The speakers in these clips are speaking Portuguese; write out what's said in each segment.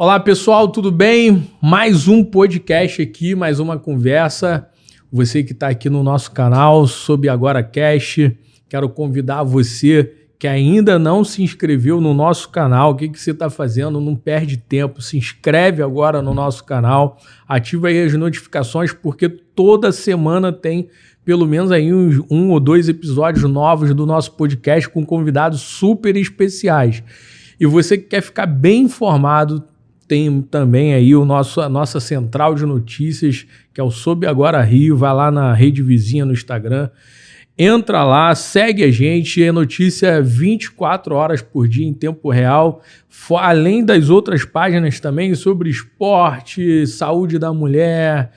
Olá pessoal, tudo bem? Mais um podcast aqui, mais uma conversa. Você que está aqui no nosso canal, Soube Agora Cast, quero convidar você que ainda não se inscreveu no nosso canal. O que você está fazendo? Não perde tempo, se inscreve agora no nosso canal, ativa aí as notificações, porque toda semana tem pelo menos aí um ou dois episódios novos do nosso podcast com convidados super especiais. E você que quer ficar bem informado, tem também aí a nossa central de notícias, que é o Soube Agora Rio. Vai lá na rede vizinha no Instagram, entra lá, segue a gente, é notícia 24 horas por dia em tempo real, além das outras páginas também sobre esporte, saúde da mulher,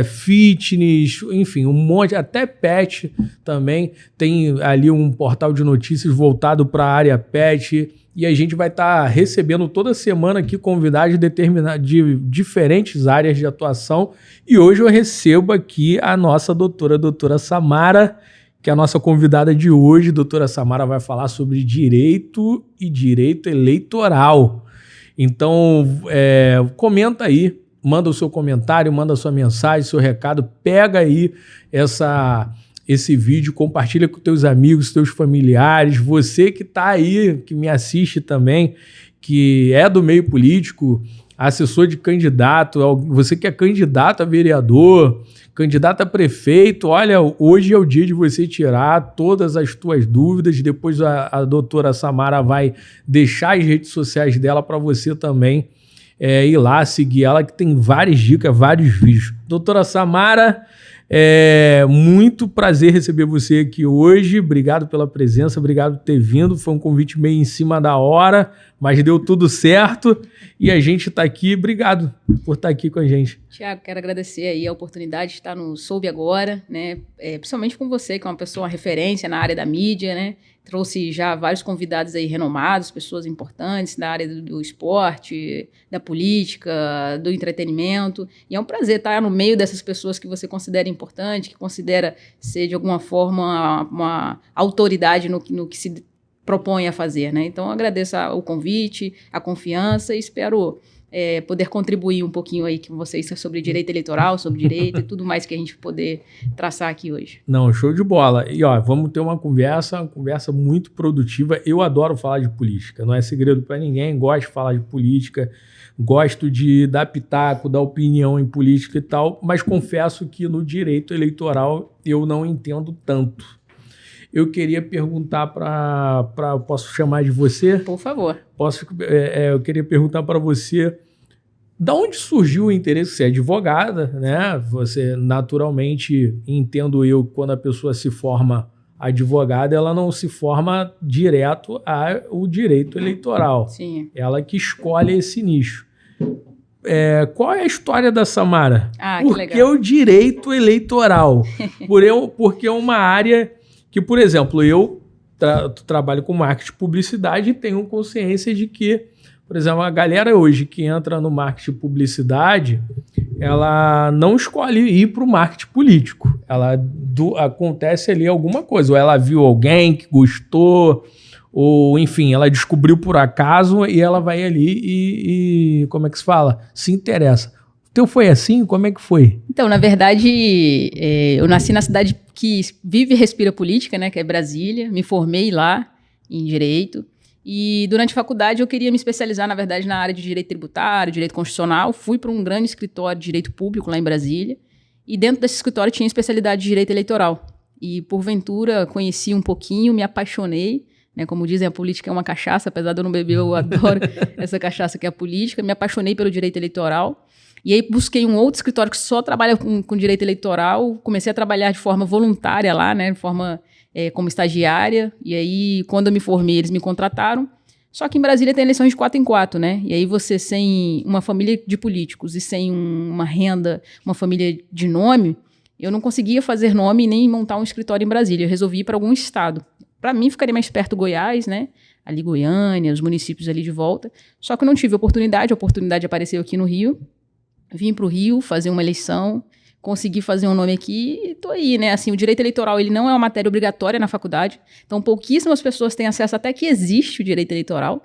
fitness, enfim, um monte, até pet também. Tem ali um portal de notícias voltado para a área pet. E a gente vai estar recebendo toda semana aqui convidados de diferentes áreas de atuação. E hoje eu recebo aqui a nossa doutora Samara, que é a nossa convidada de hoje. Doutora Samara vai falar sobre direito e direito eleitoral. Então, comenta aí, manda o seu comentário, manda a sua mensagem, seu recado, pega aí esse vídeo, compartilha com teus amigos, teus familiares, você que está aí, que me assiste também, que é do meio político, assessor de candidato, você que é candidato a vereador, candidato a prefeito. Olha, hoje é o dia de você tirar todas as tuas dúvidas. Depois a doutora Samara vai deixar as redes sociais dela para você também ir lá seguir ela, que tem várias dicas, vários vídeos. Doutora Samara, muito prazer receber você aqui hoje. Obrigado pela presença, obrigado por ter vindo. Foi um convite meio em cima da hora, mas deu tudo certo e a gente está aqui. Obrigado por estar aqui com a gente. Tiago, quero agradecer aí a oportunidade de estar no Soube Agora, né? Principalmente com você, que é uma pessoa, uma referência na área da mídia, né? Trouxe já vários convidados aí renomados, pessoas importantes na área do esporte, da política, do entretenimento. E é um prazer estar no meio dessas pessoas que você considera importante, que considera ser, de alguma forma, uma autoridade no que se propõe a fazer, né? Então, eu agradeço o convite, a confiança e espero poder contribuir um pouquinho aí com vocês sobre direito eleitoral, sobre direito e tudo mais que a gente poder traçar aqui hoje. Não, show de bola. E vamos ter uma conversa muito produtiva. Eu adoro falar de política, não é segredo para ninguém, gosto de falar de política, gosto de dar pitaco, dar opinião em política e tal, mas confesso que no direito eleitoral eu não entendo tanto. Eu queria perguntar posso chamar de você? Por favor. Eu queria perguntar para você, da onde surgiu o interesse? Você é advogada, né? Você, naturalmente, entendo eu, quando a pessoa se forma advogada, ela não se forma direto ao direito eleitoral. Sim. Ela que escolhe esse nicho. Qual é a história da Samara? Por que o direito eleitoral? Porque é uma área que, por exemplo, eu trabalho com marketing e publicidade e tenho consciência de que, por exemplo, a galera hoje que entra no marketing e publicidade, ela não escolhe ir para o marketing político. Acontece ali alguma coisa. Ou ela viu alguém que gostou, ou, enfim, ela descobriu por acaso e ela vai ali e como é que se fala? Se interessa. Então foi assim? Como é que foi? Então, na verdade, eu nasci na cidade que vive e respira política, né, que é Brasília. Me formei lá em Direito. E durante a faculdade eu queria me especializar, na verdade, na área de Direito Tributário, Direito Constitucional. Fui para um grande escritório de Direito Público lá em Brasília. E dentro desse escritório tinha especialidade de Direito Eleitoral. E, porventura, conheci um pouquinho, me apaixonei. Né, como dizem, a política é uma cachaça. Apesar de eu não beber, eu adoro essa cachaça que é a política. Me apaixonei pelo Direito Eleitoral. E aí busquei um outro escritório que só trabalha com direito eleitoral, comecei a trabalhar de forma voluntária lá, né, de forma como estagiária, e aí quando eu me formei eles me contrataram, só que em Brasília tem eleições de 4 em 4, né, e aí você sem uma família de políticos e sem uma renda, uma família de nome, eu não conseguia fazer nome nem montar um escritório em Brasília, eu resolvi ir para algum estado. Para mim ficaria mais perto Goiás, né, ali Goiânia, os municípios ali de volta, só que eu não tive a oportunidade apareceu aqui no Rio. Vim para o Rio fazer uma eleição, consegui fazer um nome aqui e tô aí, né? Assim, o direito eleitoral, ele não é uma matéria obrigatória na faculdade, então pouquíssimas pessoas têm acesso até que existe o direito eleitoral.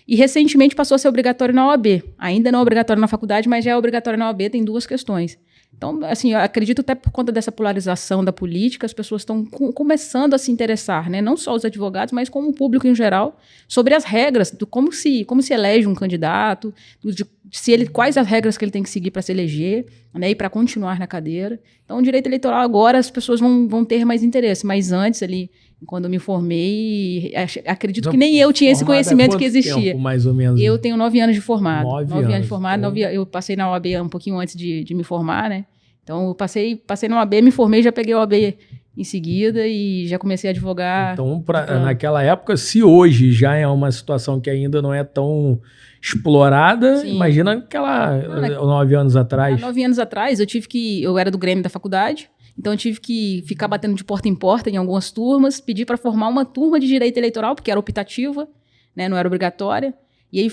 E recentemente passou a ser obrigatório na OAB. Ainda não é obrigatório na faculdade, mas já é obrigatório na OAB, tem 2 questões. Então, assim, eu acredito até por conta dessa polarização da política, as pessoas estão começando a se interessar, né? Não só os advogados, mas como o público em geral, sobre as regras, do como se elege um candidato, quais as regras que ele tem que seguir para se eleger, né? E para continuar na cadeira. Então, o direito eleitoral agora as pessoas vão ter mais interesse, mas antes ali, quando eu me formei, acredito que nem eu tinha esse conhecimento que existia. Tempo, mais ou menos? Eu tenho 9 anos de formado. 9 anos de formado. Eu passei na OAB um pouquinho antes de me formar, né? Então, eu passei na OAB, me formei, já peguei a OAB em seguida e já comecei a advogar. Então, naquela época, se hoje já é uma situação que ainda não é tão explorada, sim, imagina aquela 9 anos atrás. 9 anos atrás, eu era do Grêmio da faculdade, então eu tive que ficar batendo de porta em porta em algumas turmas, pedir para formar uma turma de direito eleitoral, porque era optativa, né, não era obrigatória, e aí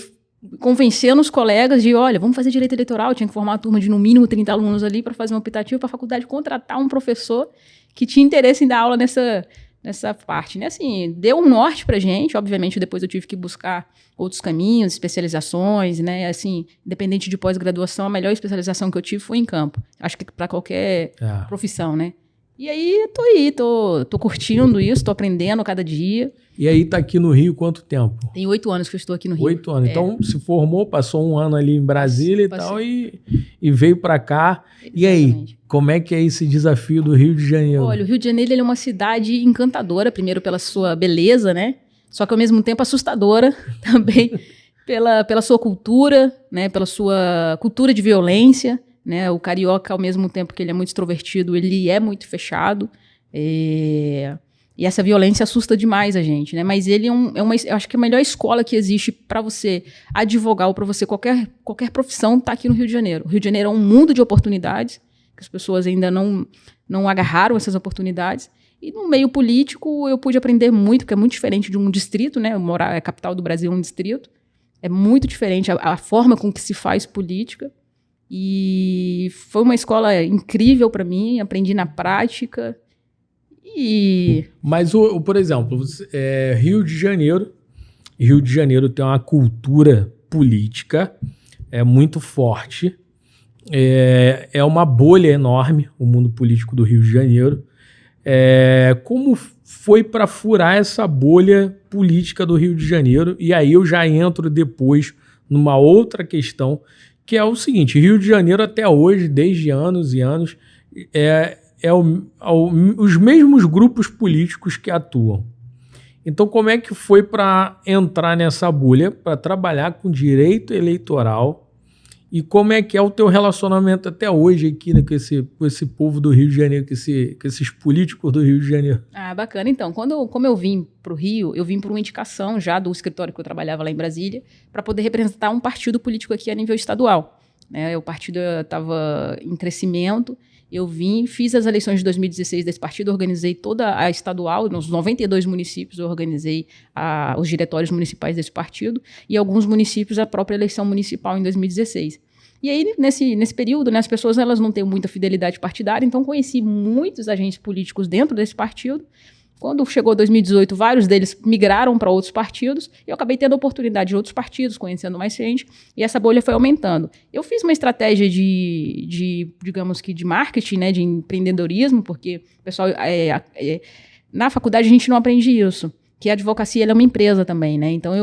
convencendo os colegas de, olha, vamos fazer direito eleitoral, tinha que formar uma turma de no mínimo 30 alunos ali para fazer uma optativa para a faculdade contratar um professor que tinha interesse em dar aula nessa parte, né? Assim, deu um norte pra gente, obviamente depois eu tive que buscar outros caminhos, especializações, né? Assim, independente de pós-graduação, a melhor especialização que eu tive foi em campo. Acho que para qualquer profissão, né? E aí, tô curtindo isso, tô aprendendo cada dia. E aí, tá aqui no Rio quanto tempo? Tem 8 anos que eu estou aqui no Rio. 8 anos. Então, se formou, passou um ano ali em Brasília e tal, e veio para cá. Exatamente. E aí, como é que é esse desafio do Rio de Janeiro? Olha, o Rio de Janeiro ele é uma cidade encantadora, primeiro pela sua beleza, né? Só que ao mesmo tempo assustadora também pela sua cultura, né? Pela sua cultura de violência, né? O carioca, ao mesmo tempo que ele é muito extrovertido, ele é muito fechado. E essa violência assusta demais a gente, né? Mas ele eu acho que a melhor escola que existe para você advogar ou para você qualquer profissão está aqui no Rio de Janeiro. O Rio de Janeiro é um mundo de oportunidades, que as pessoas ainda não agarraram essas oportunidades. E no meio político eu pude aprender muito, que é muito diferente de um distrito, né? A capital do Brasil é um distrito. É muito diferente a forma com que se faz política. E foi uma escola incrível para mim, aprendi na prática. Mas, por exemplo, Rio de Janeiro tem uma cultura política muito forte. É uma bolha enorme o mundo político do Rio de Janeiro. Como foi para furar essa bolha política do Rio de Janeiro? E aí eu já entro depois numa outra questão, que é o seguinte: Rio de Janeiro até hoje, desde anos e anos, os mesmos grupos políticos que atuam. Então, como é que foi para entrar nessa bolha, para trabalhar com direito eleitoral? E como é que é o teu relacionamento até hoje aqui, né, com esse povo do Rio de Janeiro, com esses políticos do Rio de Janeiro? Ah, bacana. Então, como eu vim para o Rio, eu vim por uma indicação já do escritório que eu trabalhava lá em Brasília, para poder representar um partido político aqui a nível estadual. O partido estava em crescimento. Eu fiz as eleições de 2016 desse partido, organizei toda a estadual, nos 92 municípios eu organizei os diretórios municipais desse partido, e alguns municípios a própria eleição municipal em 2016. E aí, nesse período, né, as pessoas elas não têm muita fidelidade partidária, então conheci muitos agentes políticos dentro desse partido. Quando chegou 2018, vários deles migraram para outros partidos, e eu acabei tendo oportunidade de outros partidos, conhecendo mais gente, e essa bolha foi aumentando. Eu fiz uma estratégia digamos que de marketing, né, de empreendedorismo, porque o pessoal, na faculdade a gente não aprende isso, que a advocacia ela é uma empresa também, né? Então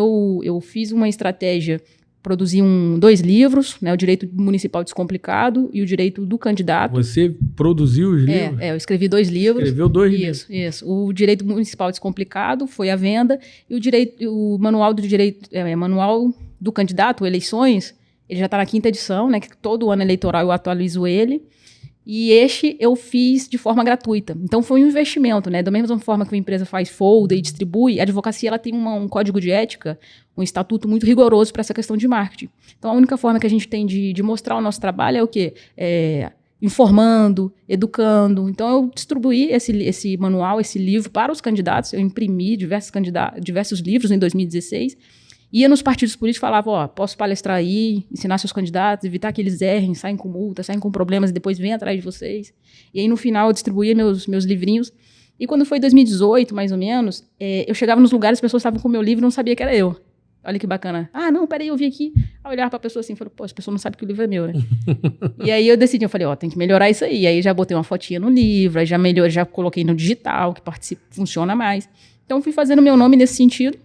eu fiz uma estratégia, produzi 2 livros, né, o Direito Municipal Descomplicado e o Direito do Candidato. Você produziu os livros? Eu escrevi 2 livros. Escreveu 2 livros? Isso. O Direito Municipal Descomplicado foi à venda, e o Manual do Direito, Manual do Candidato, Eleições, ele já está na 5ª edição, né, que todo ano eleitoral eu atualizo ele. E eu fiz de forma gratuita. Então, foi um investimento, né? Da mesma forma que uma empresa faz folder e distribui, a advocacia ela tem um código de ética, um estatuto muito rigoroso para essa questão de marketing. Então, a única forma que a gente tem de mostrar o nosso trabalho é o quê? Informando, educando. Então, eu distribuí esse manual, esse livro para os candidatos. Eu imprimi diversos livros em 2016. Ia nos partidos políticos e falava, posso palestrar aí, ensinar seus candidatos, evitar que eles errem, saem com multa, saem com problemas e depois vêm atrás de vocês. E aí, no final, eu distribuía meus livrinhos. E quando foi 2018, mais ou menos, eu chegava nos lugares, as pessoas estavam com o meu livro e não sabia que era eu. Olha que bacana. Ah, não, peraí, eu vi aqui. Aí olhar pra pessoa assim, falei, pô, essa pessoa não sabe que o livro é meu, né? E aí eu decidi, eu falei, ó, tem que melhorar isso aí. Aí já botei uma fotinha no livro, aí já coloquei no digital, que funciona mais. Então fui fazendo meu nome nesse sentido.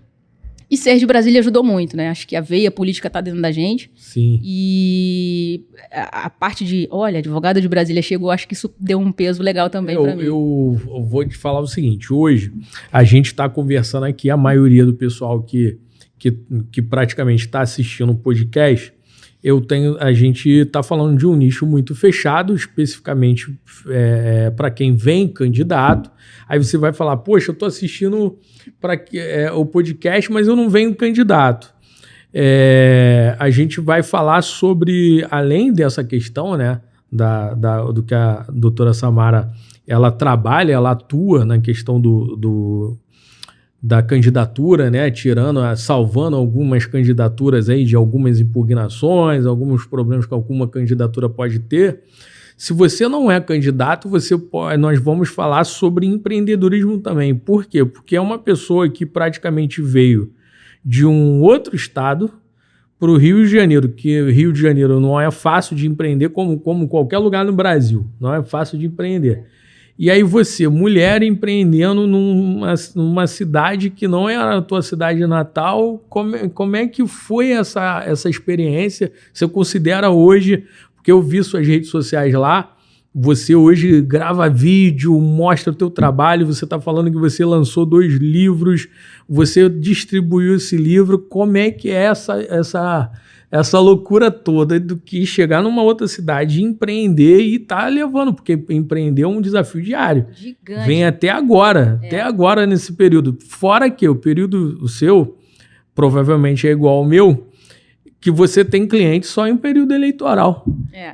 E ser de Brasília ajudou muito, né? Acho que a veia política tá dentro da gente. Sim. E a parte de, olha, advogado de Brasília chegou, acho que isso deu um peso legal também pra mim. Eu vou te falar o seguinte, hoje a gente está conversando aqui, a maioria do pessoal que praticamente está assistindo o podcast, a gente está falando de um nicho muito fechado, especificamente para quem vem candidato. Aí você vai falar, poxa, eu estou assistindo o podcast, mas eu não venho candidato. A gente vai falar sobre, além dessa questão, né, do que a doutora Samara ela trabalha, ela atua na questão da candidatura, né, salvando algumas candidaturas aí de algumas impugnações, alguns problemas que alguma candidatura pode ter. Se você não é candidato, nós vamos falar sobre empreendedorismo também. Por quê? Porque é uma pessoa que praticamente veio de um outro estado para o Rio de Janeiro, que o Rio de Janeiro não é fácil de empreender como qualquer lugar no Brasil, não é fácil de empreender. E aí você, mulher empreendendo numa cidade que não é a tua cidade natal, como é que foi essa experiência? Você considera hoje, porque eu vi suas redes sociais lá, você hoje grava vídeo, mostra o teu trabalho, você está falando que você lançou 2 livros, você distribuiu esse livro, como é que é essa loucura toda do que chegar numa outra cidade, empreender e tá levando, porque empreender é um desafio diário. Gigante. Vem até agora nesse período. Fora que o período seu provavelmente é igual ao meu, que você tem cliente só em período eleitoral.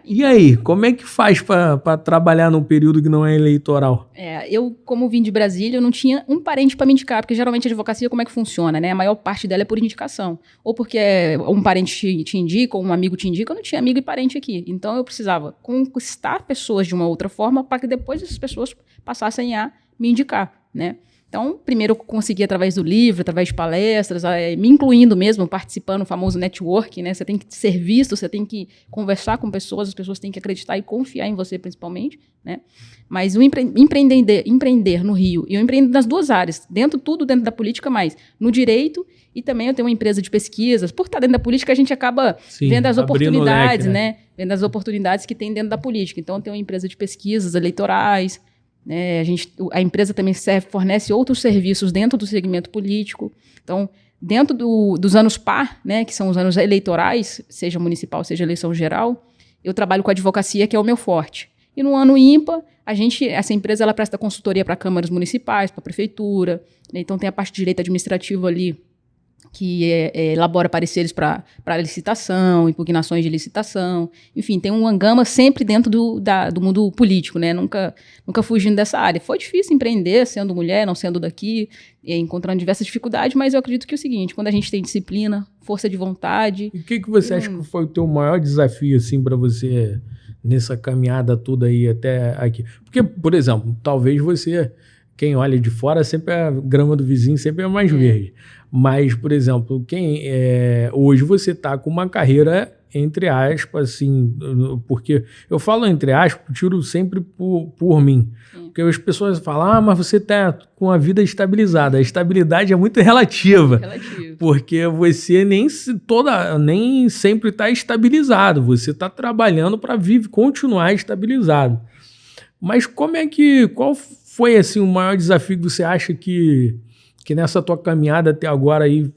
E aí, como é que faz para trabalhar num período que não é eleitoral? Eu, como vim de Brasília, eu não tinha um parente para me indicar, porque geralmente a advocacia, como é que funciona, né? A maior parte dela é por indicação. Ou porque um parente te indica, ou um amigo te indica, eu não tinha amigo e parente aqui. Então eu precisava conquistar pessoas de uma outra forma para que depois essas pessoas passassem a me indicar, né? Então, primeiro eu consegui através do livro, através de palestras, me incluindo mesmo, participando do famoso network, né? Você tem que ser visto, você tem que conversar com pessoas, as pessoas têm que acreditar e confiar em você principalmente, né? Mas o empreender no Rio, e eu empreendo nas 2 áreas, tudo dentro da política, mas no direito, e também eu tenho uma empresa de pesquisas. Por estar dentro da política, a gente acaba vendo as oportunidades, leque, né? Vendo as oportunidades que tem dentro da política. Então, eu tenho uma empresa de pesquisas eleitorais, a empresa também fornece outros serviços dentro do segmento político. Então, dentro dos anos par, né, que são os anos eleitorais, seja municipal, seja eleição geral, eu trabalho com advocacia, que é o meu forte. E no ano ímpar, essa empresa ela presta consultoria para câmaras municipais, para a prefeitura, né, então tem a parte de direito administrativo ali, que elabora pareceres para licitação, impugnações de licitação, enfim, tem uma gama sempre dentro do mundo político, né? Nunca fugindo dessa área. Foi difícil empreender, sendo mulher, não sendo daqui, encontrando diversas dificuldades, mas eu acredito que é o seguinte, quando a gente tem disciplina, força de vontade... E o que você acha que foi o teu maior desafio, assim, para você, nessa caminhada toda aí até aqui? Porque, por exemplo, talvez você... Quem olha de fora, sempre a grama do vizinho sempre é mais verde. Mas, por exemplo, hoje você está com uma carreira, entre aspas, assim, porque eu falo entre aspas, tiro sempre por mim. Porque as pessoas falam, mas você está com a vida estabilizada. A estabilidade é muito relativa. Porque você nem sempre está estabilizado. Você está trabalhando para continuar estabilizado. Mas qual foi assim, o maior desafio que você acha que nessa tua caminhada até agora aí,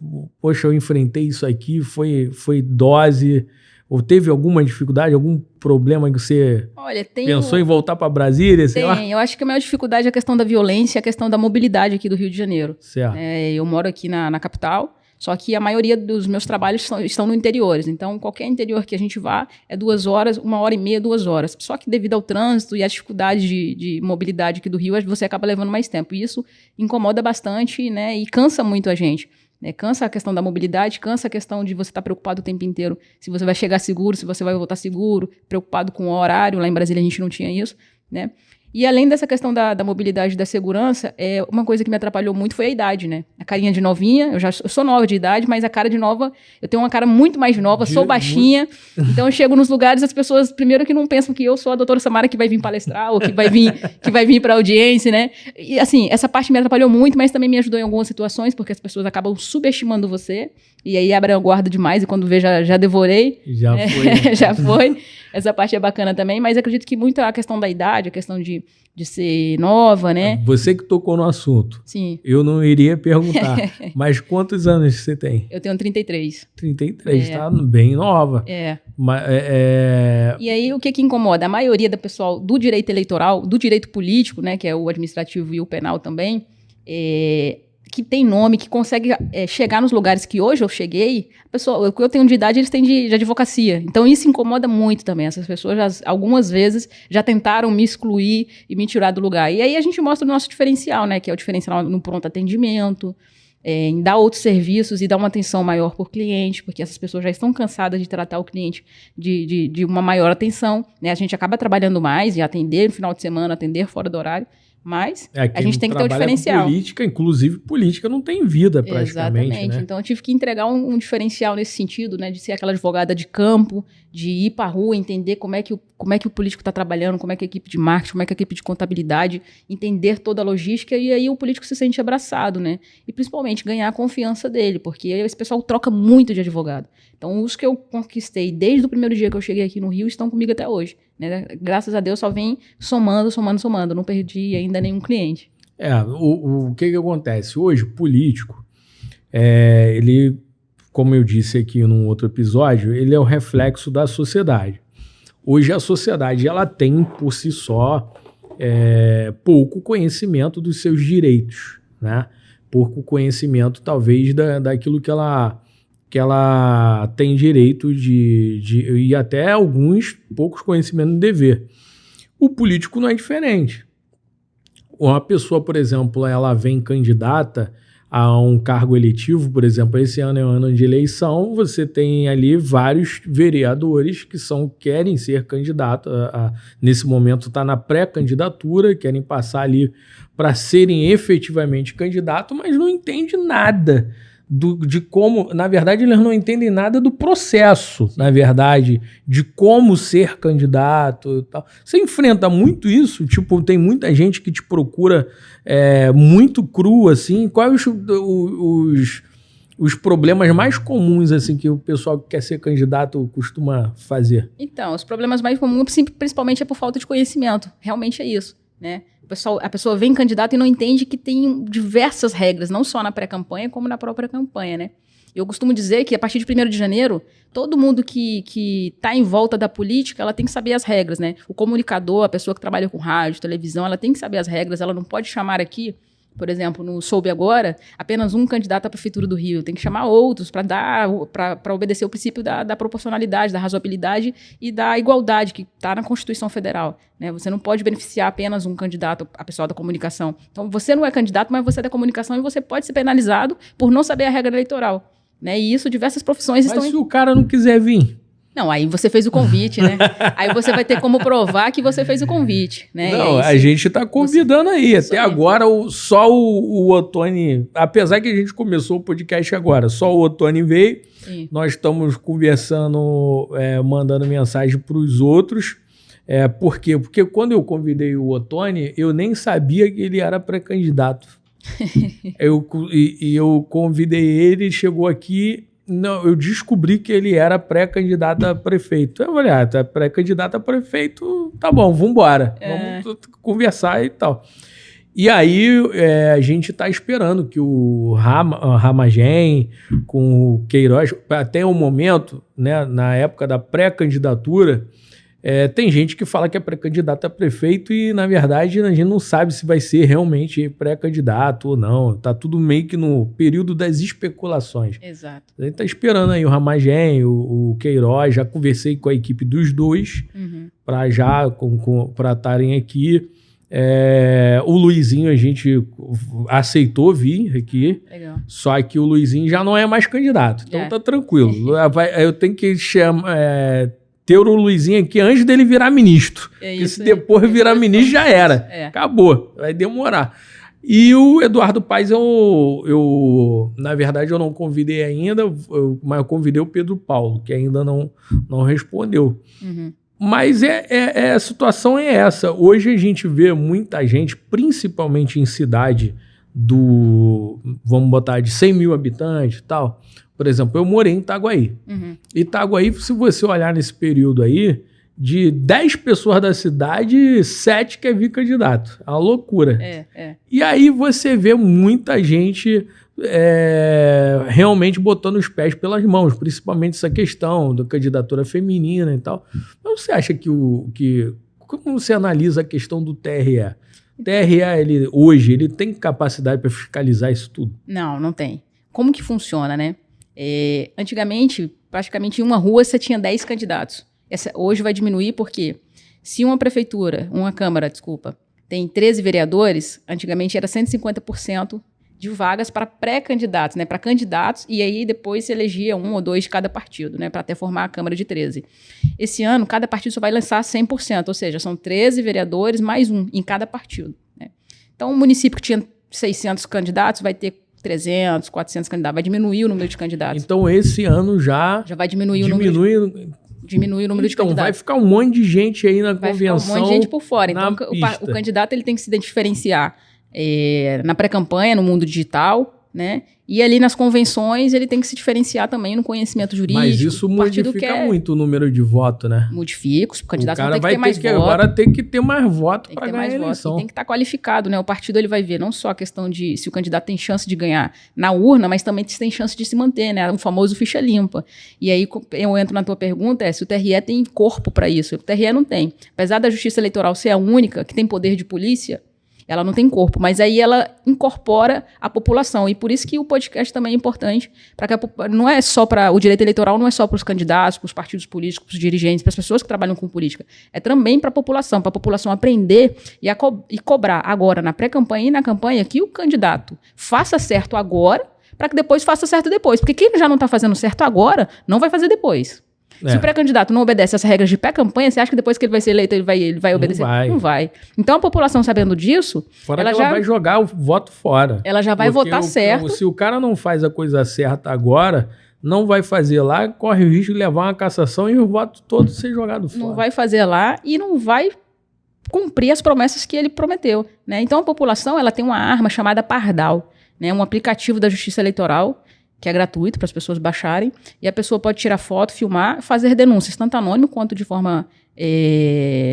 poxa, eu enfrentei isso aqui, foi dose, ou teve alguma dificuldade, algum problema que você pensou em voltar para Brasília, sei lá? Eu acho que a maior dificuldade é a questão da violência, a questão da mobilidade aqui do Rio de Janeiro. Certo. Eu moro aqui na capital, só que a maioria dos meus trabalhos estão no interiores. Então, qualquer interior que a gente vá é 2 horas, 1h30, 2 horas. Só que devido ao trânsito e às dificuldades de mobilidade aqui do Rio, você acaba levando mais tempo. E isso incomoda bastante, né? E cansa muito a gente. Cansa a questão da mobilidade, cansa a questão de você estar preocupado o tempo inteiro se você vai chegar seguro, se você vai voltar seguro, preocupado com o horário. Lá em Brasília a gente não tinha isso, né? E além dessa questão da mobilidade e da segurança, uma coisa que me atrapalhou muito foi a idade, né? A carinha de novinha, eu sou nova de idade, mas a cara de nova, eu tenho uma cara muito mais nova, sou baixinha, então eu chego nos lugares, as pessoas, primeiro que não pensam que eu sou a doutora Samara que vai vir palestrar, ou que vai vir para audiência, né? E assim, essa parte me atrapalhou muito, mas também me ajudou em algumas situações, porque as pessoas acabam subestimando você, e aí abrem a guarda demais, e quando vê, já devorei. Já foi. Já foi. Essa parte é bacana também, mas acredito que muito a questão da idade, a questão de ser nova, né? Você que tocou no assunto. Sim. Eu não iria perguntar, mas quantos anos você tem? Eu tenho 33. 33, tá bem nova. Mas, E aí, o que incomoda? A maioria do pessoal do direito eleitoral, do direito político, né, que é o administrativo e o penal também, que tem nome, que consegue chegar nos lugares que hoje eu cheguei, o que eu tenho de idade, eles têm de advocacia. Então, isso incomoda muito também. Essas pessoas, algumas vezes, já tentaram me excluir e me tirar do lugar. E aí, a gente mostra o nosso diferencial, né? Que é o diferencial no pronto atendimento, em dar outros serviços e dar uma atenção maior por cliente, porque essas pessoas já estão cansadas de tratar o cliente de uma maior atenção, né? A gente acaba trabalhando mais e atender no final de semana, atender fora do horário, mas a gente tem que ter o diferencial. Política, inclusive política, não tem vida praticamente. Exatamente. Né? Então eu tive que entregar um diferencial nesse sentido, né? De ser aquela advogada de campo, de ir para a rua, entender como é que o político está trabalhando, como é que a equipe de marketing, como é que a equipe de contabilidade, entender toda a logística, e aí o político se sente abraçado, né? E principalmente ganhar a confiança dele, porque esse pessoal troca muito de advogado. Então os que eu conquistei desde o primeiro dia que eu cheguei aqui no Rio estão comigo até hoje, né? Graças a Deus só vem somando. Não perdi ainda nenhum cliente. O que acontece? Hoje, o político, ele, como eu disse aqui num outro episódio, ele é o reflexo da sociedade. Hoje a sociedade, ela tem por si só pouco conhecimento dos seus direitos, né? Pouco conhecimento, talvez, daquilo que ela tem direito e até alguns poucos conhecimentos de dever. O político não é diferente. Uma pessoa, por exemplo, ela vem candidata a um cargo eletivo, por exemplo, esse ano é um ano de eleição, você tem ali vários vereadores que querem ser candidatos, nesse momento está na pré-candidatura, querem passar ali para serem efetivamente candidatos, mas não entendem nada de como, na verdade, eles não entendem nada do processo, na verdade, de como ser candidato e tal. Você enfrenta muito isso? Tipo, tem muita gente que te procura muito cru, assim. Quais os problemas mais comuns, assim, que o pessoal que quer ser candidato costuma fazer? Então, os problemas mais comuns, principalmente, é por falta de conhecimento. Realmente é isso, né? A pessoa vem candidata e não entende que tem diversas regras, não só na pré-campanha, como na própria campanha, né? Eu costumo dizer que a partir de 1º de janeiro, todo mundo que está em volta da política, ela tem que saber as regras, né? O comunicador, a pessoa que trabalha com rádio, televisão, ela tem que saber as regras, ela não pode chamar aqui, por exemplo, no Soube Agora, apenas um candidato à Prefeitura do Rio. Tem que chamar outros para obedecer o princípio da proporcionalidade, da razoabilidade e da igualdade, que está na Constituição Federal, né? Você não pode beneficiar apenas um candidato, a pessoa da comunicação. Então, você não é candidato, mas você é da comunicação e você pode ser penalizado por não saber a regra eleitoral, né? E isso, diversas profissões estão... Mas se o cara não quiser vir... Não, aí você fez o convite, né? Aí você vai ter como provar que você fez o convite, né? Não, a gente tá convidando aí. Até agora, só o Ottoni... Apesar que a gente começou o podcast agora, só o Ottoni veio. Sim. Nós estamos conversando, mandando mensagem para os outros. Por quê? Porque quando eu convidei o Ottoni, eu nem sabia que ele era pré-candidato. eu convidei ele, chegou aqui... Não, eu descobri que ele era pré-candidato a prefeito. Eu falei, tá pré-candidato a prefeito, tá bom, vambora. Vamos conversar e tal. E aí a gente tá esperando que o Ramagem com o Queiroz, até o momento, né, na época da pré-candidatura, tem gente que fala que é pré-candidato a prefeito e, na verdade, a gente não sabe se vai ser realmente pré-candidato ou não. Tá tudo meio que no período das especulações. Exato. A gente tá esperando aí o Ramagem, o Queiroz, já conversei com a equipe dos dois para estarem aqui. O Luizinho a gente aceitou vir aqui. Legal. Só que o Luizinho já não é mais candidato, então tá tranquilo. Eu tenho que ter o Luizinho aqui antes dele virar ministro. Porque se depois virar ministro, já era. Acabou. Vai demorar. E o Eduardo Paes, na verdade, eu não convidei ainda, mas eu convidei o Pedro Paulo, que ainda não respondeu. Uhum. Mas a situação é essa. Hoje a gente vê muita gente, principalmente em cidade vamos botar, de 100 mil habitantes e tal. Por exemplo, eu morei em Itaguaí. Uhum. Itaguaí, se você olhar nesse período aí, de 10 pessoas da cidade, 7 quer vir candidato. É uma loucura. E aí você vê muita gente realmente botando os pés pelas mãos, principalmente essa questão da candidatura feminina e tal. Mas você acha como você analisa a questão do TRE? O TRE, hoje, ele tem capacidade para fiscalizar isso tudo? Não tem. Como que funciona, né? Antigamente, praticamente em uma rua você tinha 10 candidatos. Hoje vai diminuir porque se uma Câmara, tem 13 vereadores, antigamente era 150% de vagas para pré-candidatos, né? Para candidatos, e aí depois se elegia 1 ou 2 de cada partido, né? Para até formar a Câmara de 13. Esse ano, cada partido só vai lançar 100%, ou seja, são 13 vereadores mais um em cada partido, né? Então, um município que tinha 600 candidatos vai ter 300, 400 candidatos, vai diminuir o número de candidatos. Então, esse ano já vai diminuir o número de candidatos. Então, vai ficar um monte de gente aí na convenção. Vai ficar um monte de gente por fora. Então, o candidato ele tem que se diferenciar na pré-campanha, no mundo digital, né? E ali nas convenções ele tem que se diferenciar também no conhecimento jurídico. Mas isso modifica muito o número de voto, né? Modifica, os candidatos vão ter que ter mais voto. Agora tem que ter mais voto para ganhar a eleição. E tem que estar qualificado, né? O partido ele vai ver não só a questão de se o candidato tem chance de ganhar na urna, mas também se tem chance de se manter, né? O famoso ficha limpa. E aí eu entro na tua pergunta, se o TRE tem corpo para isso. O TRE não tem. Apesar da Justiça Eleitoral ser a única que tem poder de polícia, ela não tem corpo, mas aí ela incorpora a população. E por isso que o podcast também é importante, não é só para o direito eleitoral, não é só para os candidatos, para os partidos políticos, para os dirigentes, para as pessoas que trabalham com política. É também para a população aprender e cobrar agora, na pré-campanha e na campanha, que o candidato faça certo agora, para que depois faça certo depois. Porque quem já não está fazendo certo agora, não vai fazer depois. Se o pré-candidato não obedece essas regras de pré-campanha, você acha que depois que ele vai ser eleito, ele vai obedecer? Não vai. Então, a população sabendo disso... ela vai jogar o voto fora. Ela já vai votar certo. Se o cara não faz a coisa certa agora, não vai fazer lá, corre o risco de levar uma cassação e o voto todo ser jogado fora. Não vai fazer lá e não vai cumprir as promessas que ele prometeu, né? Então, a população ela tem uma arma chamada Pardal, né? Um aplicativo da Justiça Eleitoral, que é gratuito para as pessoas baixarem, e a pessoa pode tirar foto, filmar, fazer denúncias, tanto anônimo quanto de forma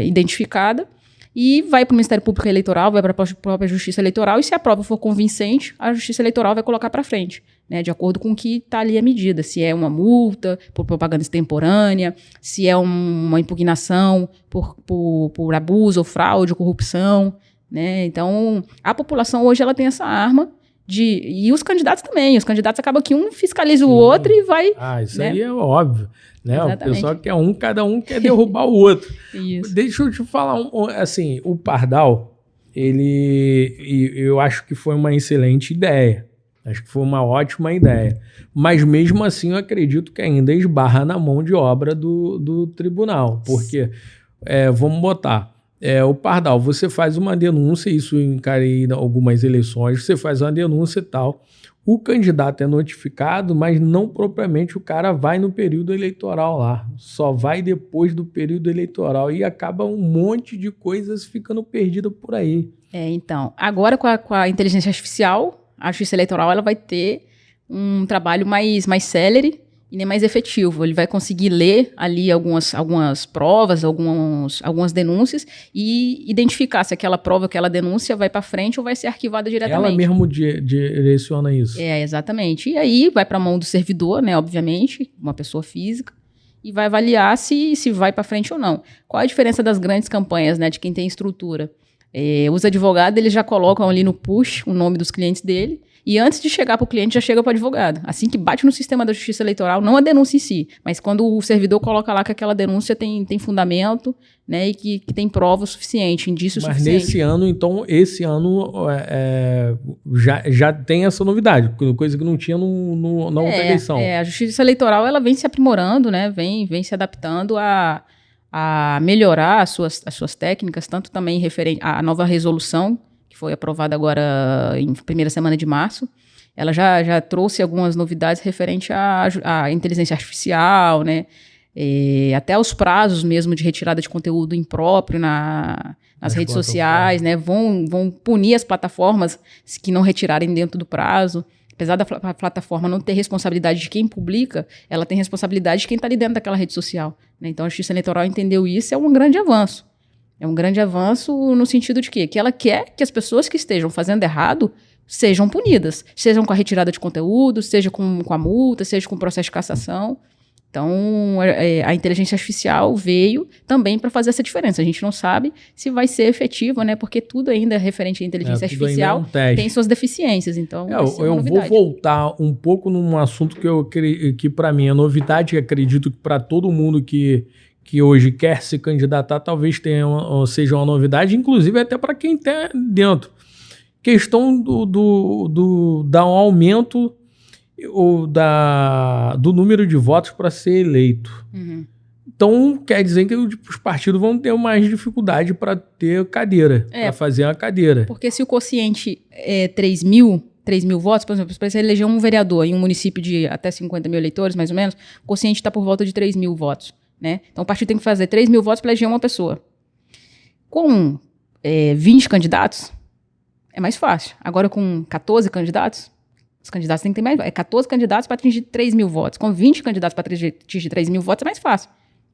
identificada, e vai para o Ministério Público Eleitoral, vai para a própria Justiça Eleitoral, e se a prova for convincente, a Justiça Eleitoral vai colocar para frente, né, de acordo com o que está ali a medida, se é uma multa por propaganda extemporânea, se é uma impugnação por abuso ou fraude, corrupção, né? Então, a população hoje ela tem essa arma, e os candidatos também. Os candidatos acabam que um fiscaliza o outro e vai... isso aí é óbvio. Né? O pessoal quer cada um quer derrubar o outro. Isso. Deixa eu te falar, assim, o Pardal, eu acho que foi uma excelente ideia. Acho que foi uma ótima ideia. Mas mesmo assim eu acredito que ainda esbarra na mão de obra do tribunal. Porque, vamos botar... o Pardal, você faz uma denúncia, isso eu encarei em algumas eleições, você faz uma denúncia e tal, o candidato é notificado, mas não propriamente o cara vai no período eleitoral lá, só vai depois do período eleitoral e acaba um monte de coisas ficando perdida por aí. Então, agora com a inteligência artificial, a Justiça Eleitoral ela vai ter um trabalho mais célere, e nem mais efetivo. Ele vai conseguir ler ali algumas provas, algumas denúncias e identificar se aquela prova, aquela denúncia vai para frente ou vai ser arquivada diretamente. Ela mesmo direciona isso. Exatamente. E aí vai para a mão do servidor, né, obviamente, uma pessoa física, e vai avaliar se vai para frente ou não. Qual a diferença das grandes campanhas, né, de quem tem estrutura? Os advogados eles já colocam ali no push o nome dos clientes dele, E antes de chegar para o cliente, já chega para o advogado. Assim que bate no sistema da justiça eleitoral, não a denúncia em si, mas quando o servidor coloca lá que aquela denúncia tem fundamento, né, e que tem prova suficiente, indício suficiente. Mas nesse ano, então, esse ano já tem essa novidade, coisa que não tinha na outra eleição. A justiça eleitoral ela vem se aprimorando, né, vem se adaptando a melhorar as suas técnicas, tanto também referente à nova resolução, que foi aprovada agora em primeira semana de março. Ela já trouxe algumas novidades referente à inteligência artificial, né? Até os prazos mesmo de retirada de conteúdo impróprio nas redes sociais, né? Vão punir as plataformas que não retirarem dentro do prazo. Apesar da plataforma não ter responsabilidade de quem publica, ela tem responsabilidade de quem está ali dentro daquela rede social, né? Então a Justiça Eleitoral entendeu isso, é um grande avanço. É um grande avanço no sentido de quê? Que ela quer que as pessoas que estejam fazendo errado sejam punidas, sejam com a retirada de conteúdo, seja com a multa, seja com o processo de cassação. Então, a inteligência artificial veio também para fazer essa diferença. A gente não sabe se vai ser efetiva, né? Porque tudo ainda referente à inteligência artificial tem suas deficiências. Então, eu vou voltar um pouco num assunto que para mim é novidade, e acredito que para todo mundo que hoje quer se candidatar, talvez seja uma novidade, inclusive até para quem está dentro. Questão do aumento do número de votos para ser eleito. Uhum. Então, quer dizer que os partidos vão ter mais dificuldade para ter cadeira, para fazer uma cadeira. Porque se o quociente é 3 mil votos, por exemplo, para você eleger um vereador em um município de até 50 mil eleitores, mais ou menos, o quociente está por volta de 3 mil votos. Né? Então, o partido tem que fazer 3 mil votos para eleger uma pessoa. Com 20 candidatos, é mais fácil. Agora, com 14 candidatos, os candidatos têm que ter mais. 14 candidatos para atingir 3 mil votos. Com 20 candidatos para atingir 3 mil votos, é mais fácil.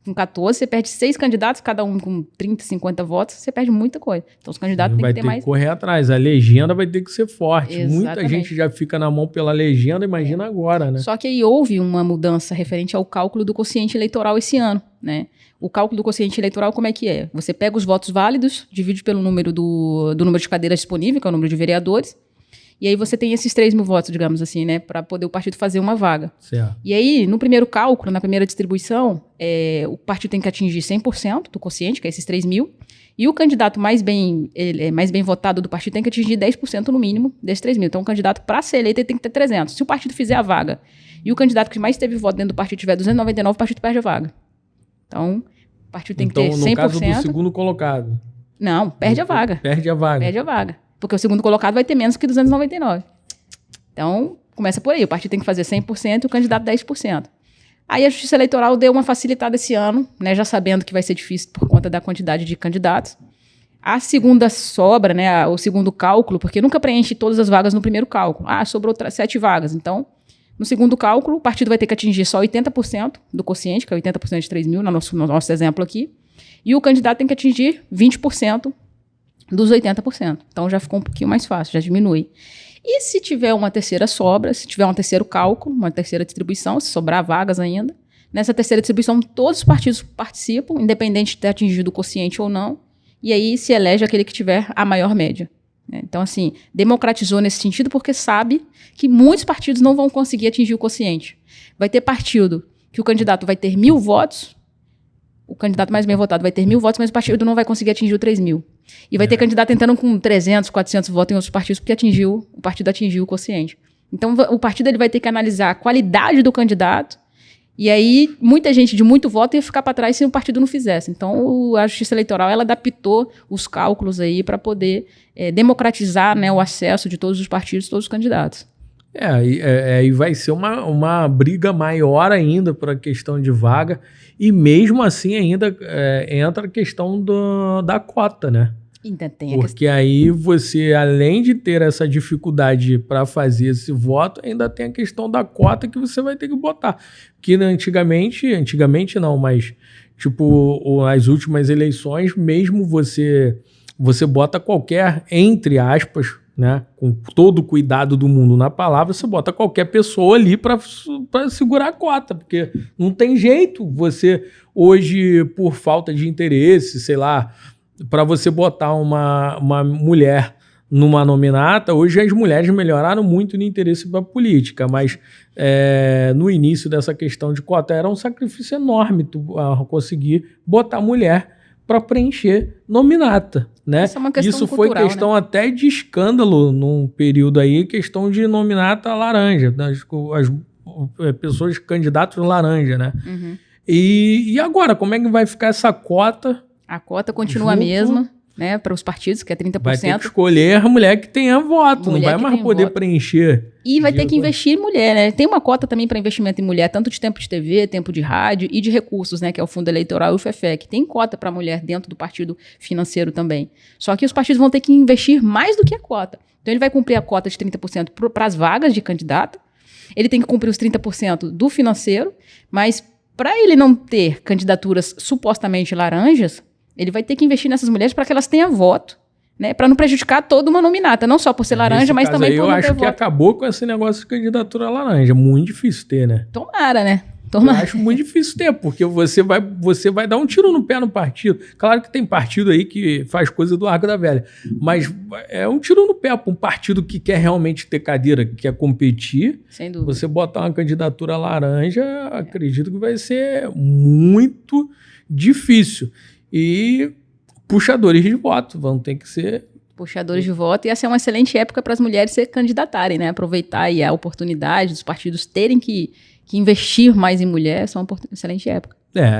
Com 14, você perde 6 candidatos, cada um com 30, 50 votos, você perde muita coisa. Então, os candidatos têm que ter mais... Vai ter que correr atrás. A legenda vai ter que ser forte. Exatamente. Muita gente já fica na mão pela legenda, imagina agora, né? Só que aí houve uma mudança referente ao cálculo do quociente eleitoral esse ano, né? O cálculo do quociente eleitoral, como é que é? Você pega os votos válidos, divide pelo número do número de cadeiras disponível, que é o número de vereadores, e aí você tem esses 3 mil votos, digamos assim, né? Para poder o partido fazer uma vaga. Certo. E aí, no primeiro cálculo, na primeira distribuição, o partido tem que atingir 100% do quociente, que é esses 3 mil, e o candidato mais bem votado do partido tem que atingir 10% no mínimo desses 3 mil. Então, o candidato, para ser eleito, ele tem que ter 300. Se o partido fizer a vaga e o candidato que mais teve voto dentro do partido tiver 299, o partido perde a vaga. Então, o partido tem que ter 100%. Então, no caso do segundo colocado. Não, perde a vaga. Perde a vaga. Perde a vaga. Porque o segundo colocado vai ter menos que 299. Então, começa por aí. O partido tem que fazer 100% e o candidato 10%. Aí a Justiça Eleitoral deu uma facilitada esse ano, né, já sabendo que vai ser difícil por conta da quantidade de candidatos. A segunda sobra, né, o segundo cálculo, porque nunca preenche todas as vagas no primeiro cálculo. Sobrou 7 vagas. Então, no segundo cálculo, o partido vai ter que atingir só 80% do quociente, que é 80% de 3 mil, no nosso exemplo aqui. E o candidato tem que atingir 20% dos 80%. Então, já ficou um pouquinho mais fácil, já diminui. E se tiver uma terceira sobra, se tiver um terceiro cálculo, uma terceira distribuição, se sobrar vagas ainda, nessa terceira distribuição todos os partidos participam, independente de ter atingido o quociente ou não, e aí se elege aquele que tiver a maior média. Então, assim, democratizou nesse sentido porque sabe que muitos partidos não vão conseguir atingir o quociente. Vai ter partido que o candidato vai ter 1.000 votos, o candidato mais bem votado vai ter 1.000 votos, mas o partido não vai conseguir atingir o 3 mil. E vai ter candidato entrando com 300, 400 votos em outros partidos, porque o partido atingiu o quociente. Então, o partido ele vai ter que analisar a qualidade do candidato, e aí muita gente de muito voto ia ficar para trás se o partido não fizesse. Então, a Justiça Eleitoral ela adaptou os cálculos aí para poder democratizar, né, o acesso de todos os partidos, todos os candidatos. E vai ser uma briga maior ainda para a questão de vaga, e mesmo assim ainda entra a questão da cota, né? Porque aí você, além de ter essa dificuldade para fazer esse voto, ainda tem a questão da cota que você vai ter que botar. Que antigamente não, mas tipo, as últimas eleições, mesmo você bota qualquer, entre aspas, né, com todo o cuidado do mundo na palavra, você bota qualquer pessoa ali para segurar a cota, porque não tem jeito você hoje, por falta de interesse, sei lá, para você botar uma mulher numa nominata. Hoje as mulheres melhoraram muito no interesse para política, mas no início dessa questão de cota era um sacrifício enorme tu conseguir botar mulher para preencher nominata, né? Isso é uma questão Isso cultural, foi questão, né, até de escândalo num período aí, questão de nominata laranja, as pessoas, candidatos laranja, né? Uhum. E agora, como é que vai ficar essa cota? A cota continua a mesma, né, para os partidos, que é 30%. Vai ter que escolher a mulher que tenha voto, não vai mais poder preencher. E vai ter que investir em mulher, né? Tem uma cota também para investimento em mulher, tanto de tempo de TV, tempo de rádio e de recursos, né, que é o Fundo Eleitoral e o FEFEC. Tem cota para mulher dentro do partido financeiro também. Só que os partidos vão ter que investir mais do que a cota. Então ele vai cumprir a cota de 30% para as vagas de candidato, ele tem que cumprir os 30% do financeiro, mas para ele não ter candidaturas supostamente laranjas, ele vai ter que investir nessas mulheres para que elas tenham voto, né? Para não prejudicar toda uma nominata, não só por ser laranja, mas também por não ter voto. Eu acho que acabou com esse negócio de candidatura laranja. Muito difícil ter, né? Tomara, né? Eu acho muito difícil ter, porque você vai dar um tiro no pé no partido. Claro que tem partido aí que faz coisa do arco da velha, mas é um tiro no pé para um partido que quer realmente ter cadeira, que quer competir. Sem dúvida. Você botar uma candidatura laranja, acredito que vai ser muito difícil. E puxadores de voto vão ter que ser... Puxadores de voto, e essa é uma excelente época para as mulheres se candidatarem, né? Aproveitar aí a oportunidade dos partidos terem que investir mais em mulher, essa é uma excelente época.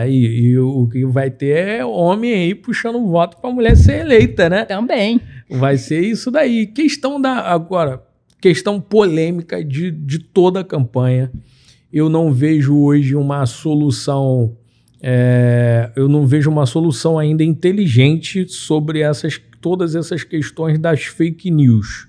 E o que vai ter é homem aí puxando voto para a mulher ser eleita, né? Também. Vai ser isso daí. Questão polêmica de toda a campanha. Eu não vejo hoje uma solução... eu não vejo uma solução ainda inteligente sobre todas essas questões das fake news.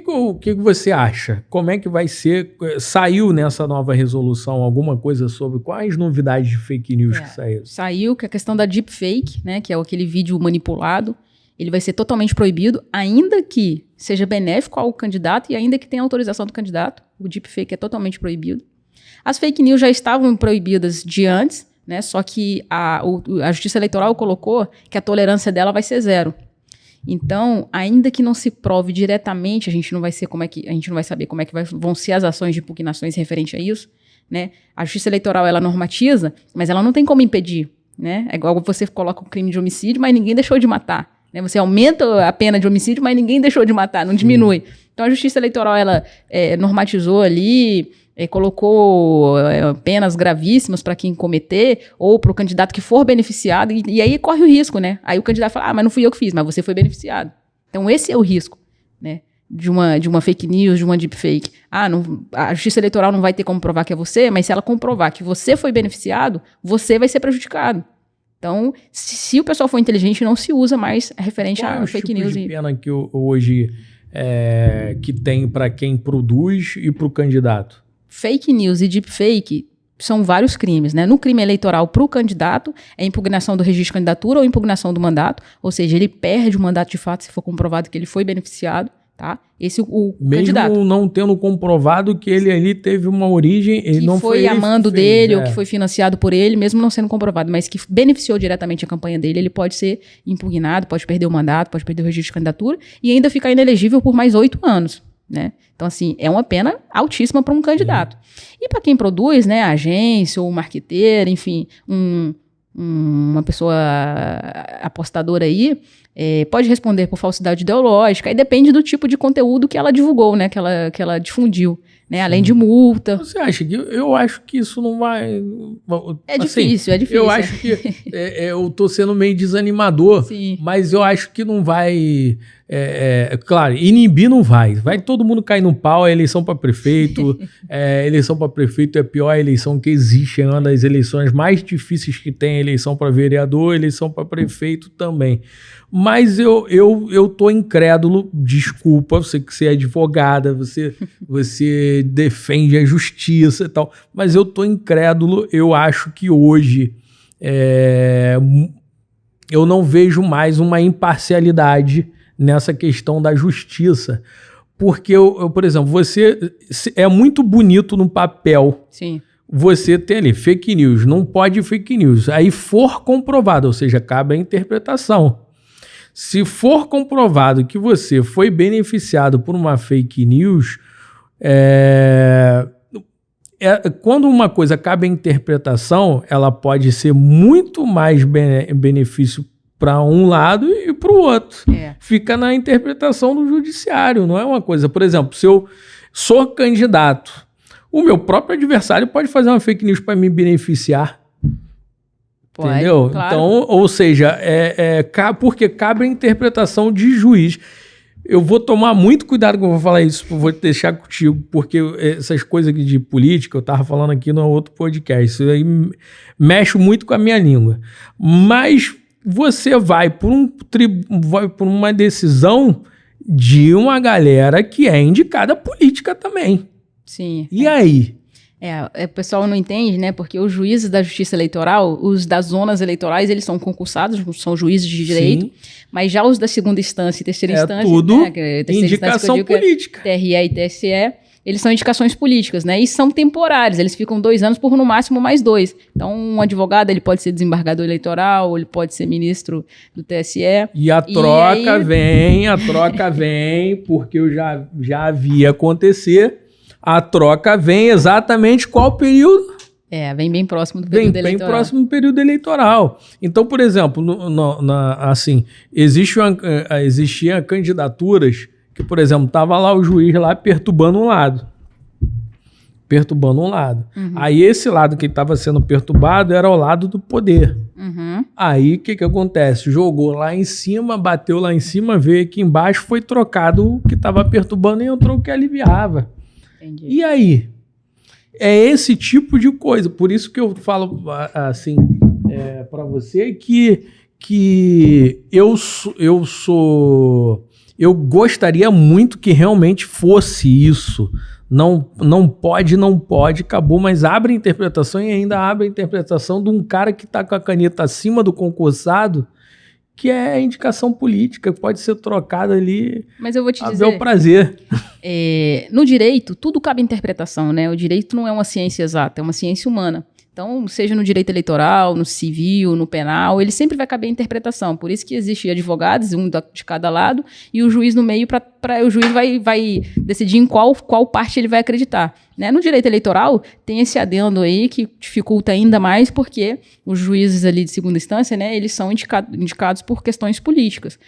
O que você acha? Como é que vai ser? Saiu nessa nova resolução alguma coisa sobre quais novidades de fake news que saíram? Saiu que a questão da deepfake, né, que é aquele vídeo manipulado, ele vai ser totalmente proibido, ainda que seja benéfico ao candidato e ainda que tenha autorização do candidato. O deepfake é totalmente proibido. As fake news já estavam proibidas de antes, né? Só que a Justiça Eleitoral colocou que a tolerância dela vai ser 0. Então, ainda que não se prove diretamente, a gente não vai saber como é que vão ser as ações de impugnações referente a isso, né? A Justiça Eleitoral, ela normatiza, mas ela não tem como impedir, né? É igual você coloca um crime de homicídio, mas ninguém deixou de matar, né? Você aumenta a pena de homicídio, mas ninguém deixou de matar, não diminui. Então, a Justiça Eleitoral, ela normatizou ali, colocou penas gravíssimas para quem cometer ou para o candidato que for beneficiado, e aí corre o risco, né? Aí o candidato fala, mas não fui eu que fiz, mas você foi beneficiado. Então esse é o risco, né? De uma fake news, de uma deepfake. A Justiça Eleitoral não vai ter como provar que é você, mas se ela comprovar que você foi beneficiado, você vai ser prejudicado. Então, se o pessoal for inteligente, não se usa mais referente a fake news. Qual é o tipo de pena que hoje que tem para quem produz e para o candidato? Fake news e deepfake são vários crimes, né? No crime eleitoral, para o candidato, é impugnação do registro de candidatura ou impugnação do mandato, ou seja, ele perde o mandato de fato se for comprovado que ele foi beneficiado, tá? Esse o candidato. Mesmo não tendo comprovado que ele ali teve uma origem, ele não foi a mando dele ou que foi financiado por ele, mesmo não sendo comprovado, mas que beneficiou diretamente a campanha dele, ele pode ser impugnado, pode perder o mandato, pode perder o registro de candidatura e ainda ficar inelegível por mais 8 anos. Né? Então, assim, é uma pena altíssima para um candidato. E para quem produz, né, a agência ou marqueteiro, enfim, uma pessoa apostadora aí, pode responder por falsidade ideológica, e depende do tipo de conteúdo que ela divulgou, né, que ela difundiu, né, além de multa. Você acha que... Eu acho que isso não vai... É difícil. Eu acho que... eu tô sendo meio desanimador, Sim. Mas eu acho que não vai... claro, inibir não vai. Vai todo mundo cair no pau, a eleição para prefeito. Eleição para prefeito é a pior eleição que existe, é uma das eleições mais difíceis que tem, eleição para vereador, eleição para prefeito também. Mas eu tô incrédulo, desculpa, você que é advogada, você defende a justiça e tal, mas eu tô incrédulo, eu acho que hoje eu não vejo mais uma imparcialidade nessa questão da justiça, porque, por exemplo, é muito bonito no papel. Sim. Você tem ali fake news, não pode fake news, aí for comprovado, ou seja, cabe a interpretação. Se for comprovado que você foi beneficiado por uma fake news, quando uma coisa cabe à interpretação, ela pode ser muito mais benefício para um lado e para o outro. Fica na interpretação do judiciário, não é uma coisa... Por exemplo, se eu sou candidato, o meu próprio adversário pode fazer uma fake news para me beneficiar. Pode, entendeu? Claro. Então, ou seja, porque cabe a interpretação de juiz. Eu vou tomar muito cuidado quando eu vou falar isso, vou deixar contigo, porque essas coisas de política, eu estava falando aqui no outro podcast, isso aí mexe muito com a minha língua. Mas você vai por uma decisão de uma galera que é indicada política também. Sim. E aí? O pessoal não entende, né? Porque os juízes da Justiça Eleitoral, os das zonas eleitorais, eles são concursados, são juízes de direito, sim, mas já os da segunda instância e terceira instância, tudo, né? indicação política. TRE e TSE, eles são indicações políticas, né? E são temporários, eles ficam 2 anos por no máximo mais 2. Então, um advogado, ele pode ser desembargador eleitoral, ele pode ser ministro do TSE. E a troca vem, porque eu já vi acontecer. A troca vem exatamente qual período? Vem bem próximo do período eleitoral. Bem próximo do período eleitoral. Então, por exemplo, assim, existiam candidaturas que, por exemplo, estava lá o juiz lá perturbando um lado. Uhum. Aí esse lado que estava sendo perturbado era o lado do poder. Uhum. Aí o que acontece? Jogou lá em cima, bateu lá em cima, veio aqui embaixo, foi trocado o que estava perturbando e entrou o que aliviava. Entendi. E aí? É esse tipo de coisa. Por isso que eu falo assim para você que eu gostaria muito que realmente fosse isso. Não pode, acabou, mas abre a interpretação e ainda abre a interpretação de um cara que está com a caneta acima do concursado, que é a indicação política, que pode ser trocada ali. Mas eu vou te dizer... a bel prazer. No direito, tudo cabe interpretação, né? O direito não é uma ciência exata, é uma ciência humana. Então, seja no direito eleitoral, no civil, no penal, ele sempre vai caber a interpretação. Por isso que existe advogados, um de cada lado, e o juiz no meio, para o juiz vai decidir em qual parte ele vai acreditar. Né? No direito eleitoral, tem esse adendo aí que dificulta ainda mais, porque os juízes ali de segunda instância, né, eles são indicados por questões políticas.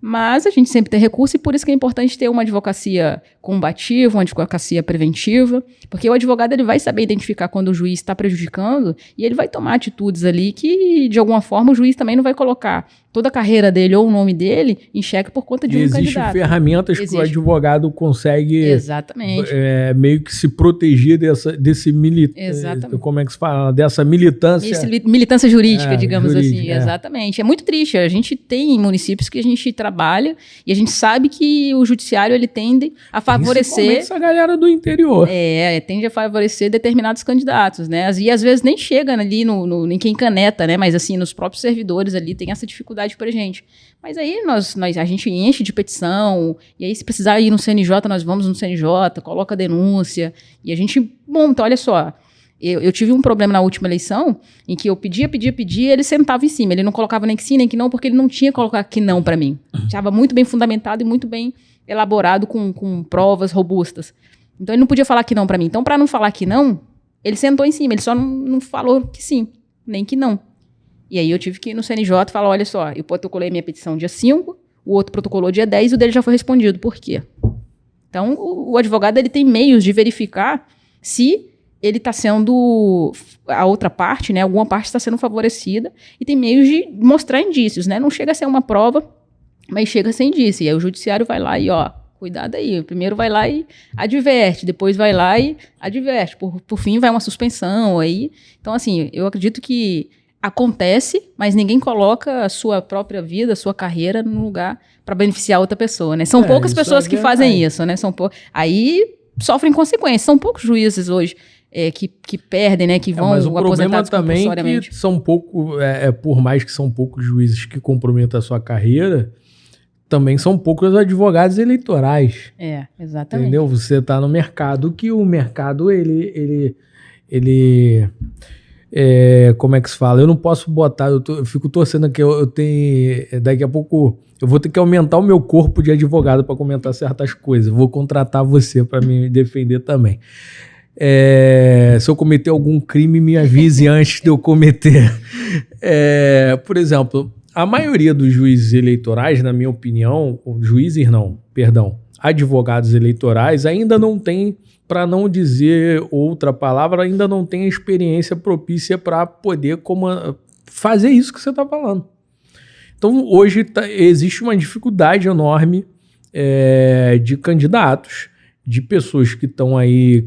Mas a gente sempre tem recurso e por isso que é importante ter uma advocacia combativa, uma advocacia preventiva, porque o advogado ele vai saber identificar quando o juiz está prejudicando e ele vai tomar atitudes ali que, de alguma forma, o juiz também não vai colocar toda a carreira dele ou o nome dele em xeque por conta de um candidato. Existem ferramentas que o advogado consegue meio que se proteger desse como é que se fala? Dessa militância. Militância jurídica, digamos assim. Exatamente. É muito triste. A gente tem municípios que a gente trabalha e a gente sabe que o judiciário ele tende a favorecer... Principalmente essa galera do interior. Tende a favorecer determinados candidatos, né? E às vezes nem chega ali em quem caneta, né? Mas assim, nos próprios servidores ali tem essa dificuldade pra gente. Mas aí a gente enche de petição, e aí se precisar ir no CNJ, nós vamos no CNJ, coloca denúncia, e a gente monta, olha só, eu tive um problema na última eleição, em que eu pedia, ele sentava em cima, ele não colocava nem que sim, nem que não, porque ele não tinha que colocar que não pra mim. Estava muito bem fundamentado e muito bem elaborado com provas robustas. Então ele não podia falar que não pra mim. Então, pra não falar que não, ele sentou em cima, ele só não falou que sim, nem que não. E aí eu tive que ir no CNJ e falar, olha só, eu protocolei minha petição dia 5, o outro protocolou dia 10 e o dele já foi respondido. Por quê? Então, o advogado ele tem meios de verificar se ele está sendo, a outra parte, né, alguma parte está sendo favorecida, e tem meios de mostrar indícios, né? Não chega a ser uma prova, mas chega a ser indício. E aí o judiciário vai lá e, cuidado aí. Primeiro vai lá e adverte, depois vai lá e adverte. Por fim, vai uma suspensão aí. Então, assim, eu acredito que acontece, mas ninguém coloca a sua própria vida, a sua carreira no lugar para beneficiar outra pessoa, né? São poucas pessoas que fazem isso, né? Aí sofrem consequências. São poucos juízes hoje que perdem, né? Que vão aposentados compulsoriamente. Mas o problema também é que são poucos, por mais que são poucos juízes que comprometam a sua carreira, também são poucos advogados eleitorais. Exatamente. Entendeu? Você está no mercado, que o mercado, ele como é que se fala? Eu não posso botar, eu fico torcendo que eu tenho, daqui a pouco eu vou ter que aumentar o meu corpo de advogado para comentar certas coisas. Vou contratar você para me defender também. Se eu cometer algum crime, me avise antes de eu cometer. Por exemplo, a maioria dos juízes eleitorais, na minha opinião, advogados eleitorais ainda não tem, para não dizer outra palavra, ainda não tem a experiência propícia para poder fazer isso que você está falando. Então, hoje existe uma dificuldade enorme de candidatos, de pessoas que estão aí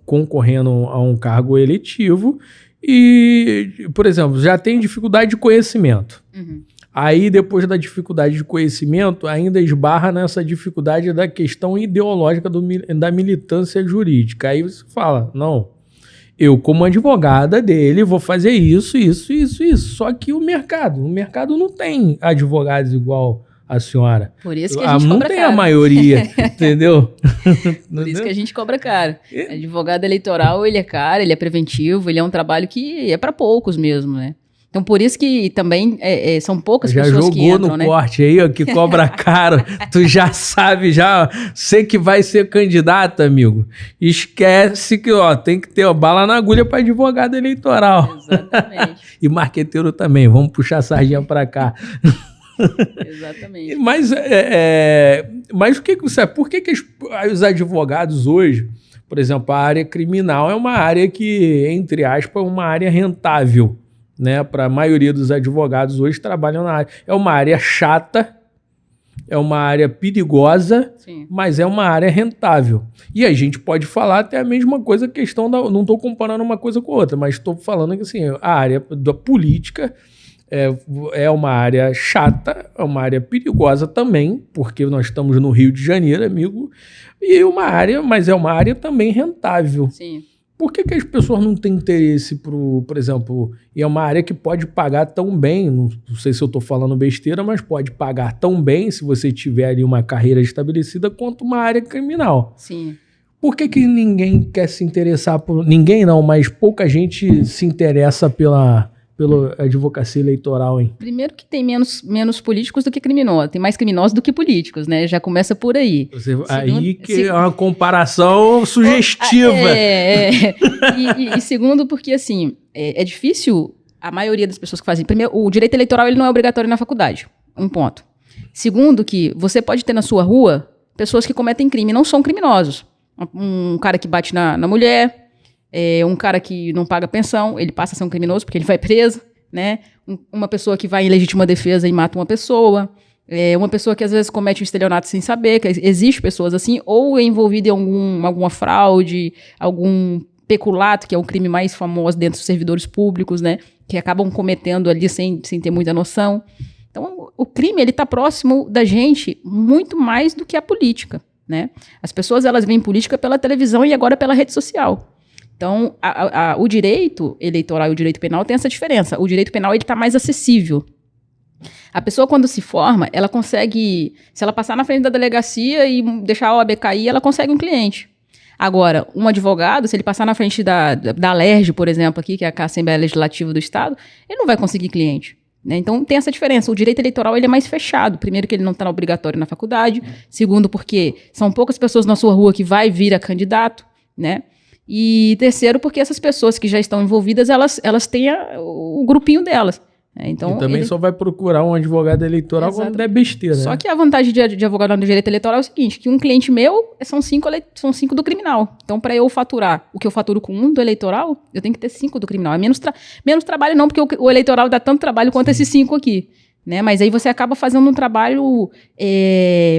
concorrendo a um cargo eletivo e, por exemplo, já tem dificuldade de conhecimento. Uhum. Aí, depois da dificuldade de conhecimento, ainda esbarra nessa dificuldade da questão ideológica da militância jurídica. Aí você fala, não, eu como advogada dele vou fazer isso. Só que o mercado não tem advogados igual a senhora. Por isso que a gente cobra caro. Não tem a maioria, entendeu? Por isso que a gente cobra caro. Advogado eleitoral, ele é caro, ele é preventivo, ele é um trabalho que é para poucos mesmo, né? Então, por isso que também são poucas pessoas que entram, né? Já jogou no corte aí, ó, que cobra caro. Tu já sabe, sei que vai ser candidato, amigo. Esquece que, tem que ter bala na agulha para advogado eleitoral. Exatamente. E marqueteiro também, vamos puxar a sardinha para cá. Exatamente. Mas o que você sabe? Por que os advogados hoje, por exemplo, a área criminal é uma área que, entre aspas, é uma área rentável, né? Para a maioria dos advogados hoje trabalham na área. É uma área chata, é uma área perigosa, sim, mas é uma área rentável. E a gente pode falar até a mesma coisa, não estou comparando uma coisa com outra, mas estou falando que assim, a área da política é uma área chata, é uma área perigosa também, porque nós estamos no Rio de Janeiro, amigo, mas é uma área também rentável. Sim. Por que as pessoas não têm interesse, por exemplo, e é uma área que pode pagar tão bem, não sei se eu estou falando besteira, mas pode pagar tão bem, se você tiver ali uma carreira estabelecida, quanto uma área criminal. Sim. Por que ninguém quer se interessar por... Ninguém não, mas pouca gente se interessa pela advocacia eleitoral, hein? Primeiro que tem menos políticos do que criminosos. Tem mais criminosos do que políticos, né? Já começa por aí. É uma comparação sugestiva. E segundo, porque assim, é difícil a maioria das pessoas que fazem... Primeiro, o direito eleitoral ele não é obrigatório na faculdade. Um ponto. Segundo, que você pode ter na sua rua pessoas que cometem crime e não são criminosos. Um cara que bate na mulher... um cara que não paga pensão, ele passa a ser um criminoso porque ele vai preso, né? Uma pessoa que vai em legítima defesa e mata uma pessoa, uma pessoa que às vezes comete um estelionato sem saber, que existe pessoas assim, ou é envolvida em alguma fraude, algum peculato, que é o crime mais famoso dentro dos servidores públicos, né? Que acabam cometendo ali sem ter muita noção. Então, o crime, ele está próximo da gente muito mais do que a política, né? As pessoas, elas veem política pela televisão e agora pela rede social. Então, o direito eleitoral e o direito penal tem essa diferença. O direito penal está mais acessível. A pessoa, quando se forma, ela consegue... Se ela passar na frente da delegacia e deixar a OAB cair, ela consegue um cliente. Agora, um advogado, se ele passar na frente da ALERJ, por exemplo, aqui, que é a Assembleia Legislativa do Estado, ele não vai conseguir cliente. Né? Então, tem essa diferença. O direito eleitoral ele é mais fechado. Primeiro, que ele não está obrigatório na faculdade. Segundo, porque são poucas pessoas na sua rua que vai vir a candidato, né? E terceiro, porque essas pessoas que já estão envolvidas, elas têm o grupinho delas. Então, e também só vai procurar um advogado eleitoral quando der besteira. Só que a vantagem de advogado no direito eleitoral é o seguinte, que um cliente meu são 5 do criminal. Então, para eu faturar o que eu faturo com um do eleitoral, eu tenho que ter 5 do criminal. É menos trabalho não, porque o eleitoral dá tanto trabalho quanto esses 5 aqui. Né? Mas aí você acaba fazendo um trabalho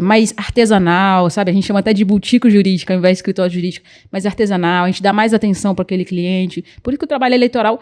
mais artesanal, sabe? A gente chama até de boutique jurídica, ao invés de escritório jurídico, mais artesanal, a gente dá mais atenção para aquele cliente. Por isso que o trabalho eleitoral...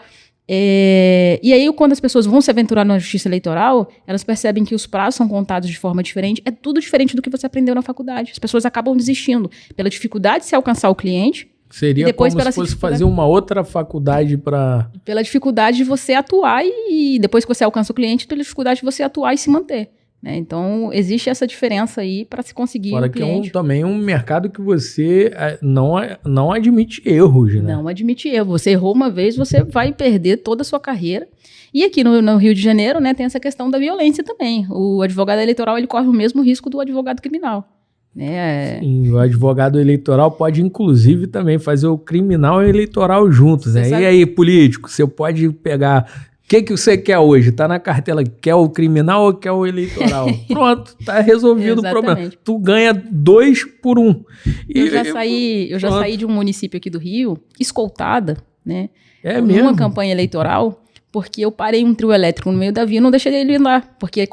E aí, quando as pessoas vão se aventurar na justiça eleitoral, elas percebem que os prazos são contados de forma diferente. É tudo diferente do que você aprendeu na faculdade. As pessoas acabam desistindo pela dificuldade de se alcançar o cliente. Seria depois, como se fosse fazer uma outra faculdade para... Pela dificuldade de você atuar e depois que você alcança o cliente, pela dificuldade de você atuar e se manter. né? Então, existe essa diferença aí para se conseguir Fora o que é cliente. também um mercado que você não admite erros, né? Não admite erro. Você errou uma vez, você vai perder toda a sua carreira. E aqui no Rio de Janeiro, né, tem essa questão da violência também. O advogado eleitoral, ele corre o mesmo risco do advogado criminal. Né? Sim, o advogado eleitoral pode, inclusive, também fazer o criminal e o eleitoral juntos, né? E aí, político, você pode pegar... O que você quer hoje? Tá na cartela, quer o criminal ou quer o eleitoral? Pronto, tá resolvido o problema. Tu ganha 2 por 1. Eu já saí de um município aqui do Rio, escoltada, né? Mesmo? Numa campanha eleitoral, porque eu parei um trio elétrico no meio da via e não deixei ele andar. Porque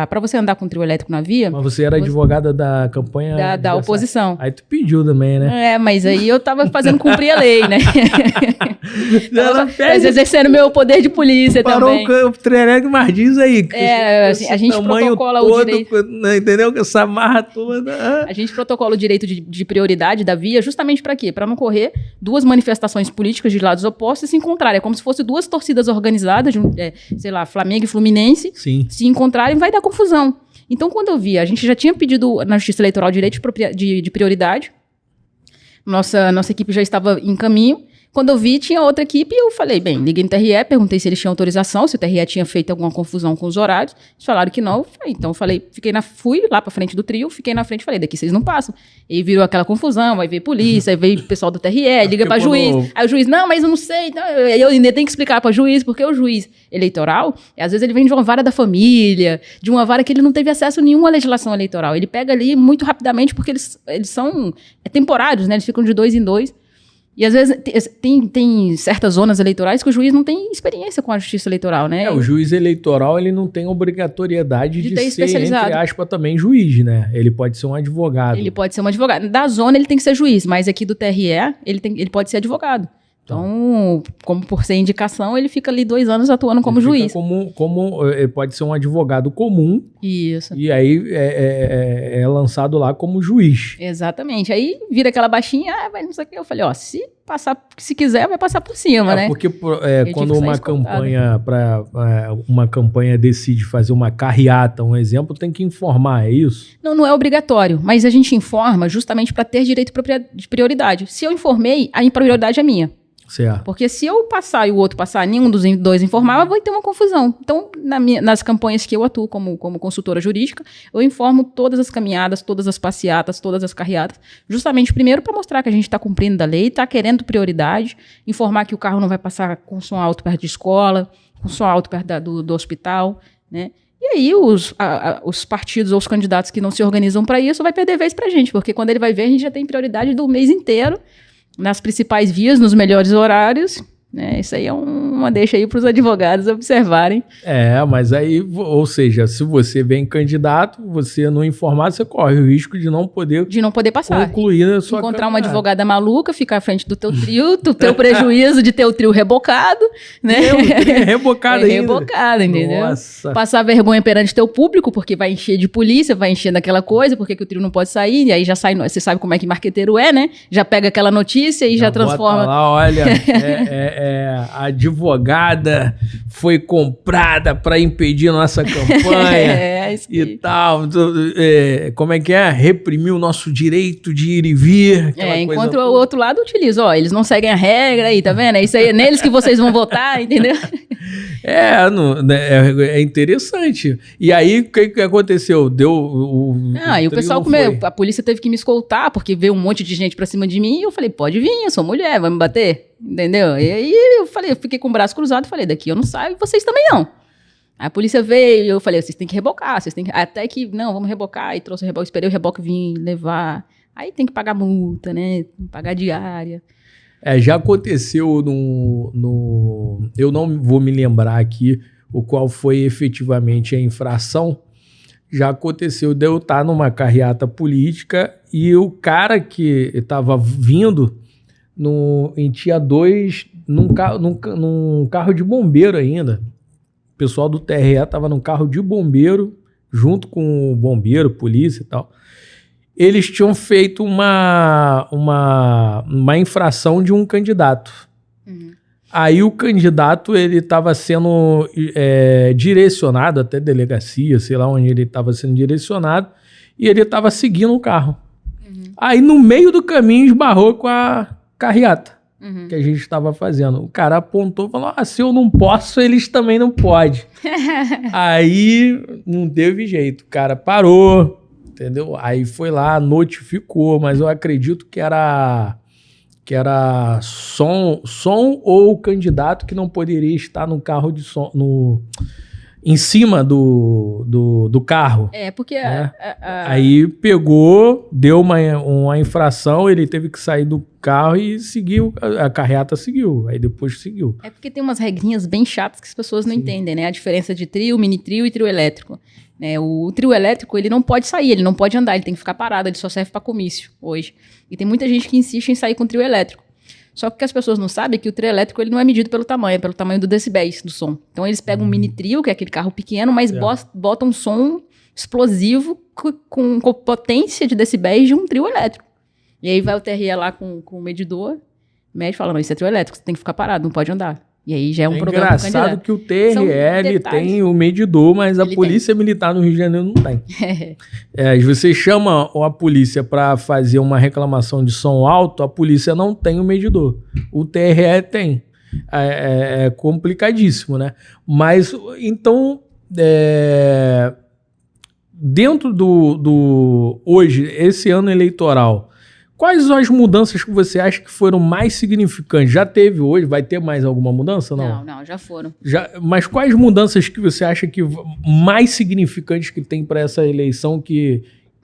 para você andar com um trio elétrico na via... Mas você era advogada da campanha... Da oposição. Aí tu pediu também, né? Mas aí eu tava fazendo cumprir a lei, né? Mas exercendo meu poder de polícia também. Parou o trio elétrico, mas diz aí. Assim, a gente protocola todo, o direito... Entendeu? Essa marra toda... A gente protocola o direito de prioridade da via justamente para quê? Para não correr 2 manifestações políticas de lados opostos e se encontrarem. É como se fosse 2 torcidas organizadas, sei lá, Flamengo e Fluminense, Sim. Se encontrarem, vai dar confusão. Então, quando eu vi, a gente já tinha pedido na Justiça Eleitoral direito de prioridade, nossa equipe já estava em caminho. Quando eu vi, tinha outra equipe e eu falei, liguei no TRE, perguntei se eles tinham autorização, se o TRE tinha feito alguma confusão com os horários. Eles falaram que não. Então eu falei, fui lá pra frente do trio, fiquei na frente e falei, daqui vocês não passam. E virou aquela confusão, aí veio polícia, aí veio o pessoal do TRE, liga pra juiz. Aí o juiz, não, mas eu não sei. Então, eu ainda tenho que explicar pra juiz, porque o juiz eleitoral, às vezes ele vem de uma vara da família, de uma vara que ele não teve acesso nenhum à legislação eleitoral. Ele pega ali muito rapidamente, porque eles são temporários, né? Eles ficam de 2 em 2. E às vezes tem certas zonas eleitorais que o juiz não tem experiência com a justiça eleitoral, né? O juiz eleitoral, ele não tem obrigatoriedade de ser, entre aspas, também juiz, né? Ele pode ser um advogado. Ele pode ser um advogado. Da zona ele tem que ser juiz, mas aqui do TRE ele pode ser advogado. Então, como por ser indicação, ele fica ali 2 anos atuando como juiz. Ele pode ser um advogado comum. Isso. E aí é lançado lá como juiz. Exatamente. Aí vira aquela baixinha, vai não sei o que. Eu falei, se quiser, vai passar por cima, né? Porque quando uma campanha decide fazer uma carreata, um exemplo, tem que informar, é isso? Não é obrigatório, mas a gente informa justamente para ter direito de prioridade. Se eu informei, a prioridade é minha. Certo. Porque se eu passar e o outro passar, nenhum dos 2 informar, vai ter uma confusão. Então, nas campanhas que eu atuo como consultora jurídica, eu informo todas as caminhadas, todas as passeatas, todas as carreatas, justamente primeiro para mostrar que a gente está cumprindo da lei, está querendo prioridade, informar que o carro não vai passar com som alto perto de escola, com som alto perto do hospital, né? E aí os partidos ou os candidatos que não se organizam para isso vai perder vez para a gente, porque quando ele vai ver, a gente já tem prioridade do mês inteiro, nas principais vias, nos melhores horários, né? Isso aí é uma deixa aí para os advogados observarem. Mas aí, ou seja, se você vem candidato, você não informar, você corre o risco de não poder passar. Concluir a sua encontrar uma advogada maluca, ficar à frente do teu trio, do teu prejuízo de ter o trio rebocado, né? Rebocado ainda. Rebocado, entendeu? Nossa. Passar vergonha perante teu público, porque vai encher de polícia, vai encher daquela coisa, porque que o trio não pode sair, e aí já sai, você sabe como é que marqueteiro é, né? Já pega aquela notícia e já transforma. Bota lá, olha, a advogada foi comprada para impedir a nossa campanha e tal. Como é que é? Reprimir o nosso direito de ir e vir. Enquanto o outro lado utiliza, eles não seguem a regra aí, tá vendo? É isso aí, é neles que vocês vão votar, entendeu? É interessante. E aí, o que aconteceu? E o pessoal a polícia teve que me escoltar, porque veio um monte de gente pra cima de mim, e eu falei, pode vir, eu sou mulher, vai me bater? Entendeu? E aí eu fiquei com o braço cruzado e falei, daqui eu não saio, vocês também não. Aí a polícia veio e eu falei, vocês têm que rebocar, até que, não, vamos rebocar, e trouxe o reboque, esperei o reboque vir levar. Aí tem que pagar multa, né? Pagar diária. Já aconteceu eu não vou me lembrar aqui o qual foi efetivamente a infração. Já aconteceu de eu estar numa carreata política e o cara que estava vindo tinha 2 num carro de bombeiro ainda. O pessoal do TRE estava num carro de bombeiro, junto com o bombeiro, polícia e tal. Eles tinham feito uma infração de um candidato. Aí o candidato, ele estava sendo direcionado, até delegacia, sei lá onde ele estava sendo direcionado, e ele estava seguindo o carro. Aí no meio do caminho esbarrou com a carreata que a gente estava fazendo. O cara apontou e falou, se eu não posso, eles também não podem. Aí não teve jeito, o cara parou, entendeu? Aí foi lá, notificou, mas eu acredito que era som ou o candidato que não poderia estar no carro de som, em cima do carro. Porque... Né? Aí pegou, deu uma infração, ele teve que sair do carro e seguiu, a carreata seguiu, aí depois seguiu. Porque tem umas regrinhas bem chatas que as pessoas não entendem, né? A diferença de trio, mini trio e trio elétrico. O trio elétrico, ele não pode sair, ele não pode andar, ele tem que ficar parado, ele só serve para comício hoje. E tem muita gente que insiste em sair com trio elétrico. Só que o que as pessoas não sabem é que o trio elétrico ele não é medido pelo tamanho, é pelo tamanho do decibéis do som. Então eles pegam um mini trio, que é aquele carro pequeno, mas botam um som explosivo com potência de decibéis de um trio elétrico. E aí vai o TRE lá com o medidor, mede e fala, não, isso é trio elétrico, você tem que ficar parado, não pode andar. E aí já é um problema pro candidato. Engraçado que o TRE tem o medidor, mas a Polícia Militar no Rio de Janeiro não tem. Você chama a polícia para fazer uma reclamação de som alto, a polícia não tem o medidor. O TRE tem. É complicadíssimo, né? Mas, então, dentro hoje, esse ano eleitoral, quais as mudanças que você acha que foram mais significantes? Já teve hoje? Vai ter mais alguma mudança? Não, já foram. Mas quais mudanças que você acha que mais significantes que tem para essa eleição que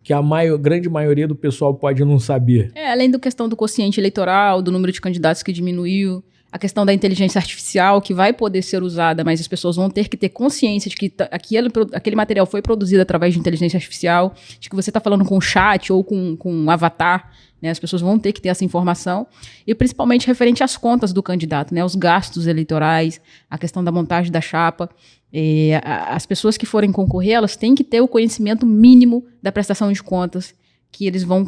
a grande maioria do pessoal pode não saber? Além da questão do quociente eleitoral, do número de candidatos que diminuiu, a questão da inteligência artificial que vai poder ser usada, mas as pessoas vão ter que ter consciência de que aquele material foi produzido através de inteligência artificial, de que você está falando com chat ou com um avatar, né? As pessoas vão ter que ter essa informação, e principalmente referente às contas do candidato, né? Os gastos eleitorais, a questão da montagem da chapa. As pessoas que forem concorrer, elas têm que ter o conhecimento mínimo da prestação de contas que eles vão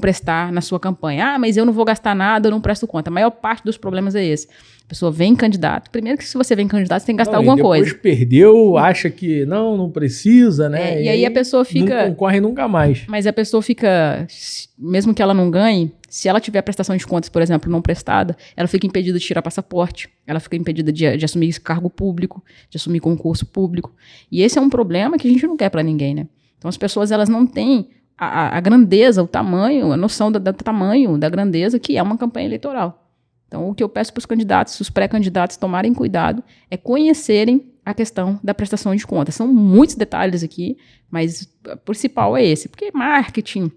prestar na sua campanha. Mas eu não vou gastar nada, eu não presto conta. A maior parte dos problemas é esse. A pessoa vem candidato. Primeiro que se você vem candidato, você tem que gastar alguma coisa. Depois perdeu, acha que não precisa, né? E aí a pessoa fica... Não concorre nunca mais. Mas a pessoa fica... Mesmo que ela não ganhe, se ela tiver prestação de contas, por exemplo, não prestada, ela fica impedida de tirar passaporte, ela fica impedida de assumir esse cargo público, de assumir concurso público. E esse é um problema que a gente não quer para ninguém, né? Então as pessoas elas não têm a grandeza, o tamanho, a noção do tamanho, da grandeza que é uma campanha eleitoral. Então o que eu peço para os candidatos, os pré-candidatos tomarem cuidado, é conhecerem a questão da prestação de contas. São muitos detalhes aqui, mas o principal é esse, porque marketing,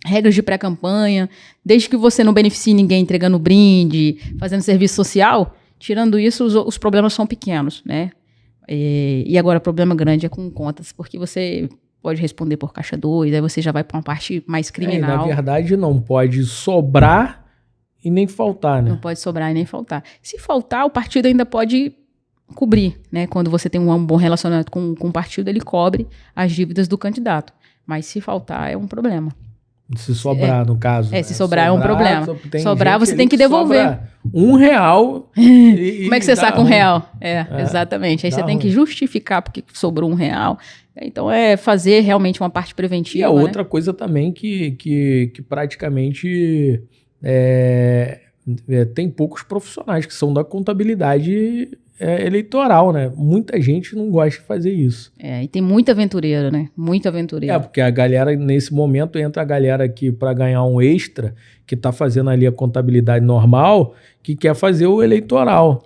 regras de pré-campanha, desde que você não beneficie ninguém entregando brinde, fazendo serviço social, tirando isso, os problemas são pequenos, né? E agora o problema grande é com contas, porque você pode responder por caixa 2, aí você já vai para uma parte mais criminal. Na verdade, não pode sobrar e nem faltar, né? Não pode sobrar e nem faltar. Se faltar, o partido ainda pode cobrir, né? Quando você tem um bom relacionamento com o partido, ele cobre as dívidas do candidato. Mas se faltar, é um problema. Se sobrar, no caso. Se sobrar é um problema. Sobrar, você tem que devolver. R$1. Como é que você saca R$1? Exatamente. Aí você tem que justificar porque sobrou R$1. Então, fazer realmente uma parte preventiva. E a outra coisa também que praticamente tem poucos profissionais que são da contabilidade eleitoral, né? Muita gente não gosta de fazer isso. E tem muita aventureira, né? Muita aventureira. Porque a galera, nesse momento, entra a galera aqui para ganhar um extra, que tá fazendo ali a contabilidade normal, que quer fazer o eleitoral.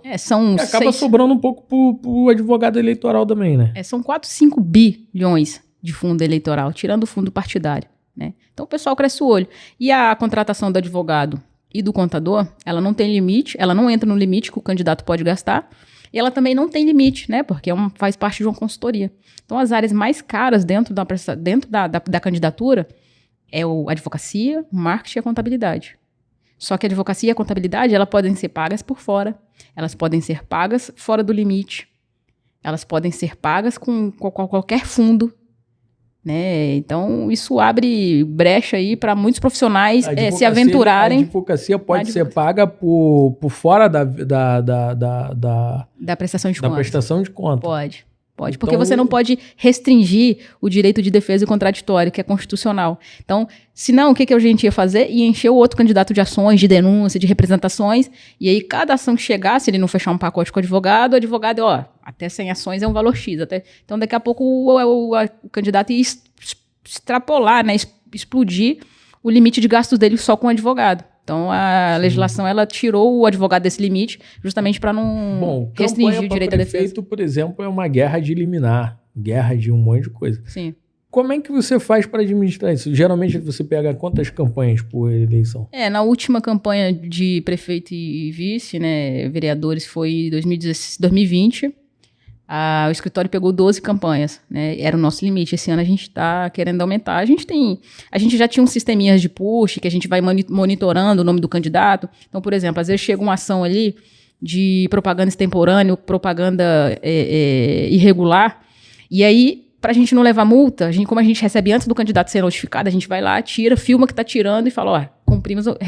Acaba sobrando um pouco pro advogado eleitoral também, né? São 4, 5 bilhões de fundo eleitoral, tirando o fundo partidário, né? Então o pessoal cresce o olho. E a contratação do advogado e do contador, ela não tem limite, ela não entra no limite que o candidato pode gastar, e ela também não tem limite, né? Porque faz parte de uma consultoria. Então, as áreas mais caras dentro da candidatura é a advocacia, o marketing e a contabilidade. Só que a advocacia e a contabilidade, elas podem ser pagas por fora. Elas podem ser pagas fora do limite. Elas podem ser pagas com qualquer fundo. né? Então, isso abre brecha aí para muitos profissionais se aventurarem. A advocacia pode ser paga por fora da prestação de contas. Da prestação de contas. Pode, porque você não pode restringir o direito de defesa e contraditório, que é constitucional. Então, senão, o que a gente ia fazer? Ia encher o outro candidato de ações, de denúncia, de representações, e aí cada ação que chegasse, ele não fechar um pacote com o advogado, até 100 ações é um valor X. Então, daqui a pouco, o candidato ia extrapolar, né, explodir o limite de gastos dele só com o advogado. Então, a legislação, ela tirou o advogado desse limite justamente para não restringir o direito à defesa. Prefeito, por exemplo, é uma guerra de liminar, guerra de um monte de coisa. Sim. Como é que você faz para administrar isso? Geralmente você pega quantas campanhas por eleição? Na última campanha de prefeito e vice, né, vereadores, foi em 2020. O escritório pegou 12 campanhas, né? Era o nosso limite. Esse ano a gente está querendo aumentar. A gente já tinha uns sisteminhas de push, que a gente vai monitorando o nome do candidato. Então, por exemplo, às vezes chega uma ação ali de propaganda extemporânea, propaganda irregular, e aí, para a gente não levar multa, como a gente recebe antes do candidato ser notificado, a gente vai lá, tira, filma que está tirando e fala,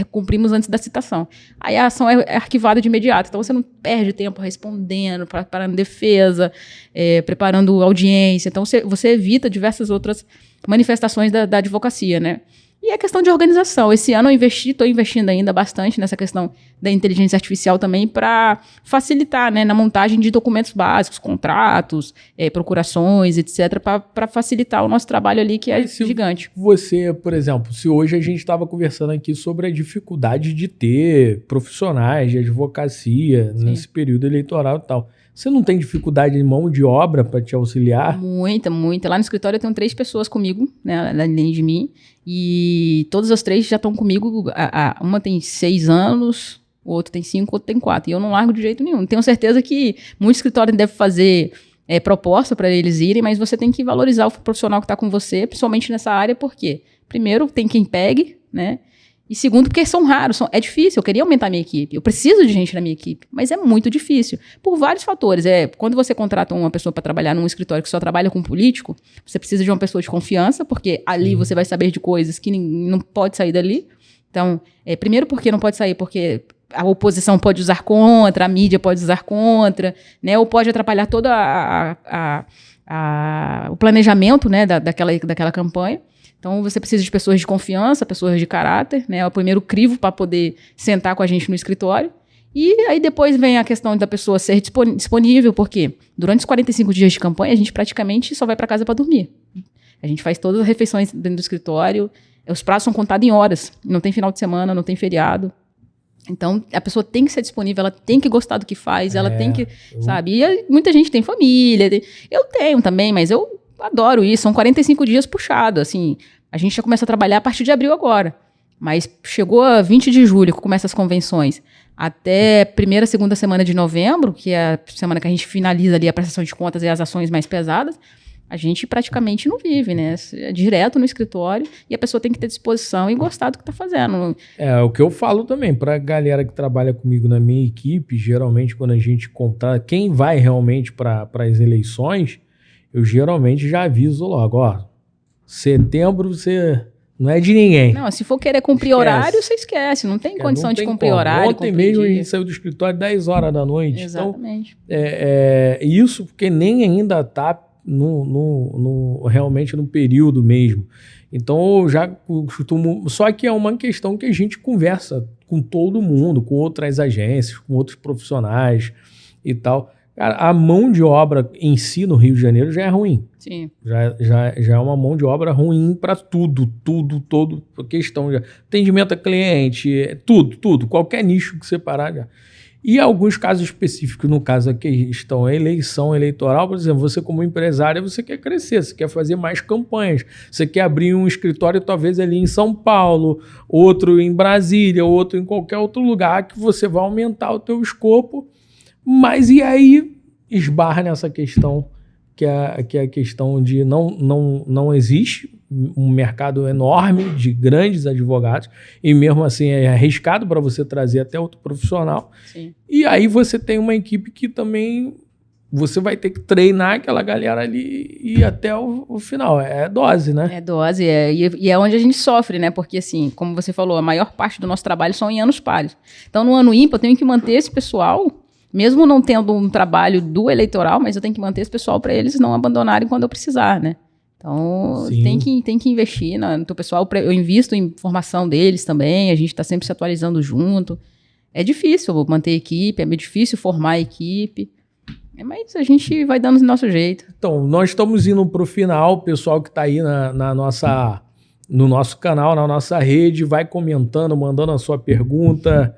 cumprimos antes da citação. Aí a ação é arquivada de imediato. Então, você não perde tempo respondendo, preparando defesa, preparando audiência. Então, você evita diversas outras manifestações da advocacia, né? E a questão de organização. Esse ano eu estou investindo ainda bastante nessa questão da inteligência artificial também para facilitar, né, na montagem de documentos básicos, contratos, procurações, etc., para facilitar o nosso trabalho ali, que é gigante. Você, por exemplo, se hoje a gente estava conversando aqui sobre a dificuldade de ter profissionais de advocacia nesse período eleitoral e tal, você não tem dificuldade de mão de obra para te auxiliar? Muita. Lá no escritório eu tenho 3 pessoas comigo, né, além de mim, e todas as 3 já estão comigo. Uma tem 6 anos, o outro tem 5, o outro tem 4, e eu não largo de jeito nenhum. Tenho certeza que muito escritório deve fazer proposta para eles irem, mas você tem que valorizar o profissional que está com você, principalmente nessa área, porque, primeiro, tem quem pegue, né? E segundo, porque são raros, é difícil. Eu queria aumentar a minha equipe, eu preciso de gente na minha equipe, mas é muito difícil, por vários fatores. Quando você contrata uma pessoa para trabalhar num escritório que só trabalha com político, você precisa de uma pessoa de confiança, porque ali você vai saber de coisas que não pode sair dali. Então, primeiro porque não pode sair, porque a oposição pode usar contra, a mídia pode usar contra, né, ou pode atrapalhar todo o planejamento, né, daquela campanha. Então, você precisa de pessoas de confiança, pessoas de caráter, né? É o primeiro crivo para poder sentar com a gente no escritório. E aí depois vem a questão da pessoa ser disponível, porque durante os 45 dias de campanha, a gente praticamente só vai para casa para dormir. A gente faz todas as refeições dentro do escritório, os prazos são contados em horas, não tem final de semana, não tem feriado. Então, a pessoa tem que ser disponível, ela tem que gostar do que faz, ela tem que, sabe? E muita gente tem família, eu tenho também, mas eu adoro isso, são 45 dias puxado, assim, a gente já começa a trabalhar a partir de abril agora, mas chegou a 20 de julho, que começa as convenções, até primeira, segunda semana de novembro, que é a semana que a gente finaliza ali a prestação de contas e as ações mais pesadas, a gente praticamente não vive, né? É direto no escritório e a pessoa tem que ter disposição e gostar do que está fazendo. É o que eu falo também, para a galera que trabalha comigo na minha equipe, geralmente quando a gente contrata, quem vai realmente para as eleições, eu geralmente já aviso logo, setembro você não é de ninguém. Não, se for querer cumprir horário, você esquece, não tem condição de cumprir horário. Ontem mesmo a gente saiu do escritório 10 horas da noite. Exatamente. Então, isso porque nem ainda está realmente no período mesmo. Então, eu já costumo... Só que é uma questão que a gente conversa com todo mundo, com outras agências, com outros profissionais e tal. Cara, a mão de obra em si no Rio de Janeiro já é ruim. Sim. Já é uma mão de obra ruim para tudo, questão de atendimento a cliente, tudo, qualquer nicho que você parar já. E alguns casos específicos, no caso a questão é eleição eleitoral, por exemplo, você como empresário, você quer crescer, você quer fazer mais campanhas, você quer abrir um escritório talvez ali em São Paulo, outro em Brasília, outro em qualquer outro lugar que você vai aumentar o teu escopo. Mas e aí esbarra nessa questão, que é a questão de não existe um mercado enorme de grandes advogados, e mesmo assim é arriscado para você trazer até outro profissional. Sim. E aí você tem uma equipe que também você vai ter que treinar aquela galera ali e ir até o final. É dose, né? É dose, e é onde a gente sofre, né? Porque, assim, como você falou, a maior parte do nosso trabalho são em anos pares. Então, no ano ímpar, eu tenho que manter esse pessoal, mesmo não tendo um trabalho do eleitoral, mas eu tenho que manter esse pessoal para eles não abandonarem quando eu precisar, né? Então, tem que investir no teu pessoal. Eu invisto em formação deles também, a gente está sempre se atualizando junto. É difícil manter equipe, é difícil formar a equipe, mas a gente vai dando do nosso jeito. Então, nós estamos indo para o final. O pessoal que está aí no nosso canal, na nossa rede, vai comentando, mandando a sua pergunta.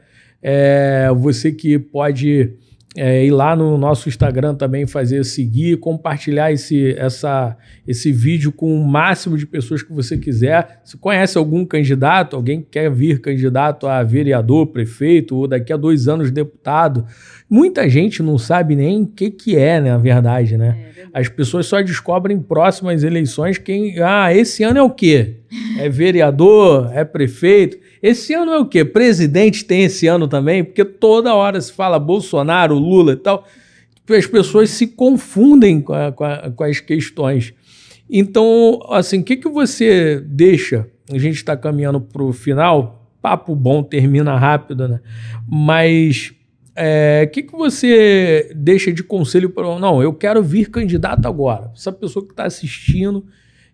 Você que pode ir lá no nosso Instagram também, seguir, compartilhar esse vídeo com o máximo de pessoas que você quiser. Se conhece algum candidato, alguém que quer vir candidato a vereador, prefeito, ou daqui a 2 anos deputado, muita gente não sabe nem o que é, na verdade, né? As pessoas só descobrem próximas eleições esse ano é o quê? É vereador? É prefeito? Esse ano é o quê? Presidente tem esse ano também? Porque toda hora se fala Bolsonaro, Lula e tal. As pessoas se confundem com as questões. Então, assim, o que você deixa? A gente está caminhando para o final. Papo bom, termina rápido, né? Mas o que você deixa de conselho para... Não, eu quero vir candidato agora. Essa pessoa que está assistindo...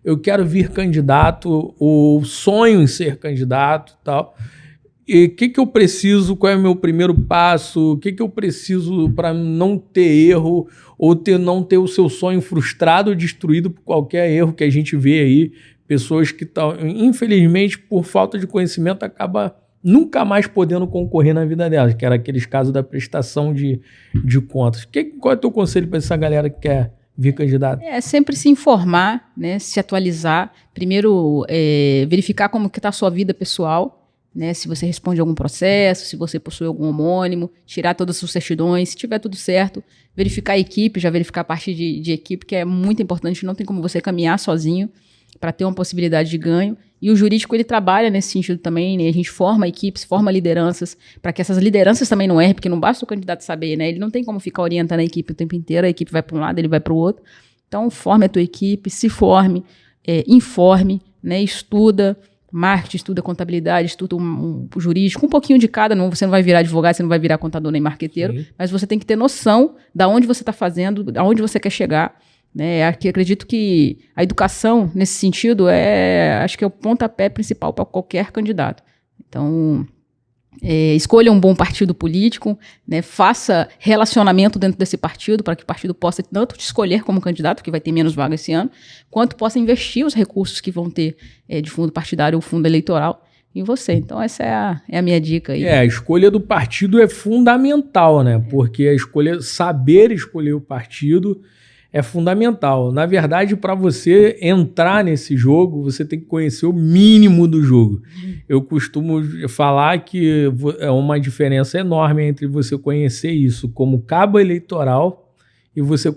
Eu quero vir candidato, ou sonho em ser candidato e tal. E o que eu preciso, qual é o meu primeiro passo, o que eu preciso para não ter erro, ou não ter o seu sonho frustrado ou destruído por qualquer erro que a gente vê aí. Pessoas que estão, infelizmente, por falta de conhecimento, acabam nunca mais podendo concorrer na vida delas, que era aqueles casos da prestação de contas. Qual é o teu conselho para essa galera que quer vir candidato? Sempre se informar, né, se atualizar. Primeiro, verificar como que está a sua vida pessoal, né, se você responde a algum processo, se você possui algum homônimo, tirar todas as suas certidões, se tiver tudo certo, verificar a equipe, já verificar a parte de equipe, que é muito importante, não tem como você caminhar sozinho para ter uma possibilidade de ganho. E o jurídico, ele trabalha nesse sentido também, né? A gente forma equipes, forma lideranças, para que essas lideranças também não errem, porque não basta o candidato saber, né? Ele não tem como ficar orientando a equipe o tempo inteiro, a equipe vai para um lado, ele vai para o outro. Então, forme a tua equipe, se forme, informe, né? Estuda marketing, estuda contabilidade, estuda um jurídico, um pouquinho de cada. Você não vai virar advogado, você não vai virar contador nem marqueteiro, sim, mas você tem que ter noção de onde você está fazendo, aonde você quer chegar. Aqui acredito que a educação, nesse sentido, acho que é o pontapé principal para qualquer candidato. Então, escolha um bom partido político, né, faça relacionamento dentro desse partido, para que o partido possa tanto te escolher como candidato, que vai ter menos vagas esse ano, quanto possa investir os recursos que vão ter de fundo partidário ou fundo eleitoral em você. Então, essa é a minha dica aí. A escolha do partido é fundamental, né? Porque saber escolher o partido é fundamental. Na verdade, para você entrar nesse jogo, você tem que conhecer o mínimo do jogo. Eu costumo falar que é uma diferença enorme entre você conhecer isso como cabo eleitoral e você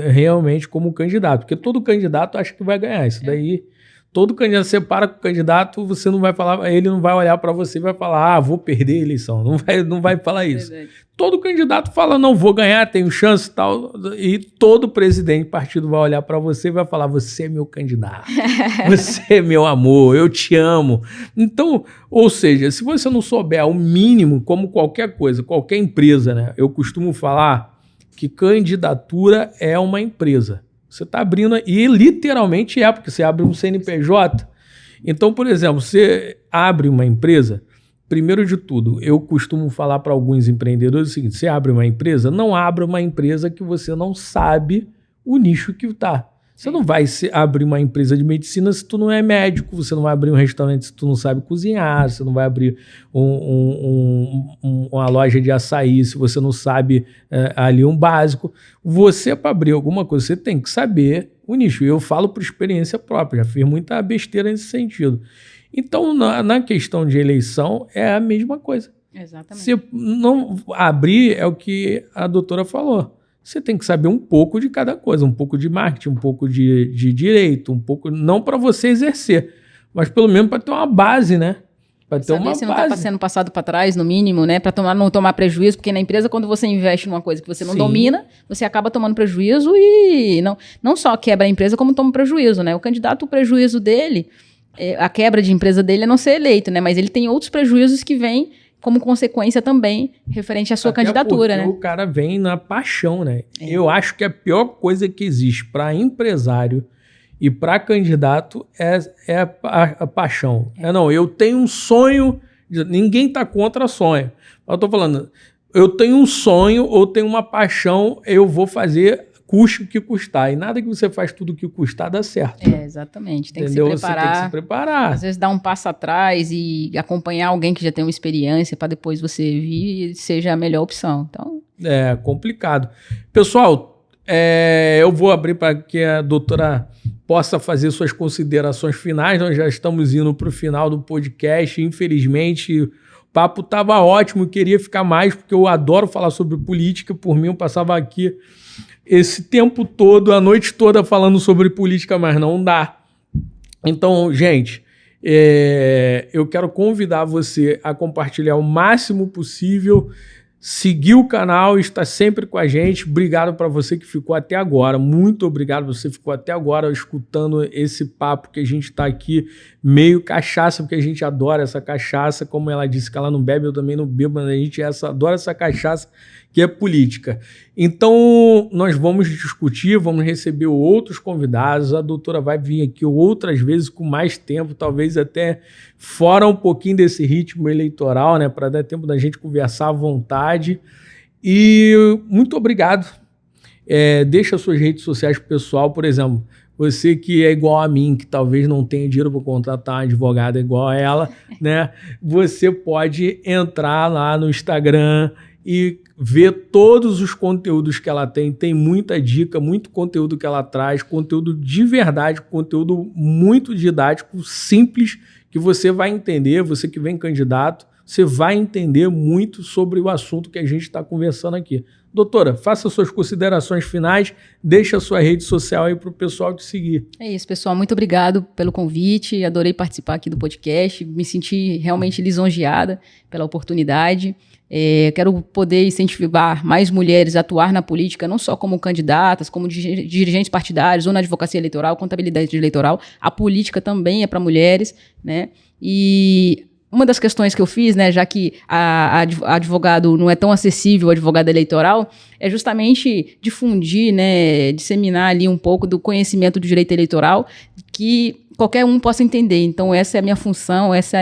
realmente como candidato. Porque todo candidato acha que vai ganhar. Isso daí, todo candidato, você para com o candidato, você não vai falar, ele não vai olhar para você e vai falar, vou perder a eleição. Não vai falar isso. Verdade. Todo candidato fala, não, vou ganhar, tenho chance e tal. E todo presidente do partido vai olhar para você e vai falar, você é meu candidato, você é meu amor, eu te amo. Então, ou seja, se você não souber o mínimo, como qualquer coisa, qualquer empresa, né? Eu costumo falar que candidatura é uma empresa. Você está abrindo, e literalmente porque você abre um CNPJ. Então, por exemplo, você abre uma empresa, primeiro de tudo, eu costumo falar para alguns empreendedores o seguinte, você abre uma empresa, não abra uma empresa que você não sabe o nicho que está. Você não vai abrir uma empresa de medicina se tu não é médico, você não vai abrir um restaurante se tu não sabe cozinhar, você não vai abrir uma loja de açaí se você não sabe ali um básico. Você, para abrir alguma coisa, você tem que saber o nicho. E eu falo por experiência própria, já fiz muita besteira nesse sentido. Então, na questão de eleição, é a mesma coisa. Exatamente. Se não abrir, é o que a doutora falou. Você tem que saber um pouco de cada coisa, um pouco de marketing, um pouco de direito, um pouco, não para você exercer, mas pelo menos para ter uma base, né? Para ter uma se base. não está sendo passado para trás, no mínimo, né? Para não tomar prejuízo, porque na empresa, quando você investe numa coisa que você não domina, você acaba tomando prejuízo e não só quebra a empresa, como toma prejuízo, né? O candidato, o prejuízo dele, a quebra de empresa dele é não ser eleito, né? Mas ele tem outros prejuízos que vêm como consequência também referente à sua candidatura, né? O cara vem na paixão, né? Eu acho que a pior coisa que existe para empresário e para candidato é a paixão. Eu tenho um sonho, ninguém está contra sonho. Eu estou falando, eu tenho um sonho ou tenho uma paixão, eu vou fazer custe o que custar. E nada que você faz tudo o que custar dá certo. Exatamente. Tem Entendeu? que se preparar. Você tem que se preparar. Às vezes dar um passo atrás e acompanhar alguém que já tem uma experiência para depois você vir e seja a melhor opção. Então... É complicado. Pessoal, eu vou abrir para que a doutora possa fazer suas considerações finais. Nós já estamos indo para o final do podcast. Infelizmente, o papo estava ótimo. Eu queria ficar mais, porque eu adoro falar sobre política. Por mim, eu passava aqui esse tempo todo, a noite toda falando sobre política, mas não dá. Então, gente, eu quero convidar você a compartilhar o máximo possível, seguir o canal, estar sempre com a gente. Obrigado para você que ficou até agora. Muito obrigado você que ficou até agora escutando esse papo que a gente está aqui meio cachaça, porque a gente adora essa cachaça. Como ela disse que ela não bebe, eu também não bebo, mas a gente adora essa cachaça que é política. Então, nós vamos discutir, vamos receber outros convidados. A doutora vai vir aqui outras vezes com mais tempo, talvez até fora um pouquinho desse ritmo eleitoral, né, para dar tempo da gente conversar à vontade. E muito obrigado. Deixa suas redes sociais pro pessoal, por exemplo, você que é igual a mim, que talvez não tenha dinheiro para contratar uma advogada igual a ela, né? Você pode entrar lá no Instagram e ver todos os conteúdos que ela tem. Tem muita dica, muito conteúdo que ela traz, conteúdo de verdade, conteúdo muito didático, simples, que você vai entender, você que vem candidato, você vai entender muito sobre o assunto que a gente está conversando aqui. Doutora, faça suas considerações finais, deixa a sua rede social aí para o pessoal te seguir. É isso, pessoal. Muito obrigado pelo convite. Adorei participar aqui do podcast. Me senti realmente lisonjeada pela oportunidade. Quero poder incentivar mais mulheres a atuar na política, não só como candidatas, como dirigentes partidários ou na advocacia eleitoral, contabilidade eleitoral. A política também é para mulheres, né? E uma das questões que eu fiz, né, já que a advogado não é tão acessível, o advogado eleitoral, é justamente difundir, né, disseminar ali um pouco do conhecimento do direito eleitoral que qualquer um possa entender. Então, essa é a minha função, essa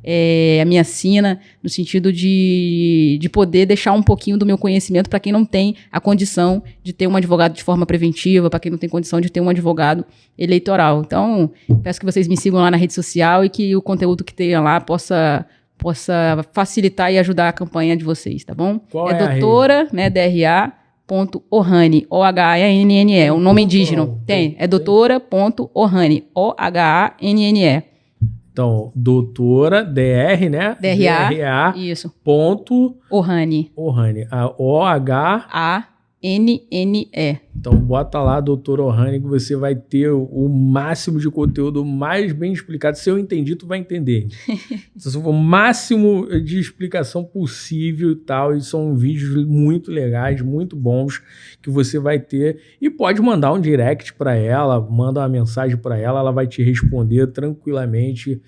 é a minha sina, no sentido de poder deixar um pouquinho do meu conhecimento para quem não tem a condição de ter um advogado de forma preventiva, para quem não tem condição de ter um advogado eleitoral. Então, peço que vocês me sigam lá na rede social e que o contenúdo que tenha lá possa facilitar e ajudar a campanha de vocês, tá bom? Qual é doutora, né, DRA.Ohane, O-H-A-N-N-E, é um nome indígena. É doutora.Ohane, O-H-A-N-N-E. Então, doutora, DR, né? DRA, isso. Ponto... Ohane. Ohane. O-H-A-N-N-E. Então, bota lá, doutora Ohane, que você vai ter o máximo de conteúdo mais bem explicado. Se eu entendi, tu vai entender. Se for o máximo de explicação possível e tal. E são vídeos muito legais, muito bons, que você vai ter. E pode mandar um direct para ela, manda uma mensagem para ela, ela vai te responder tranquilamente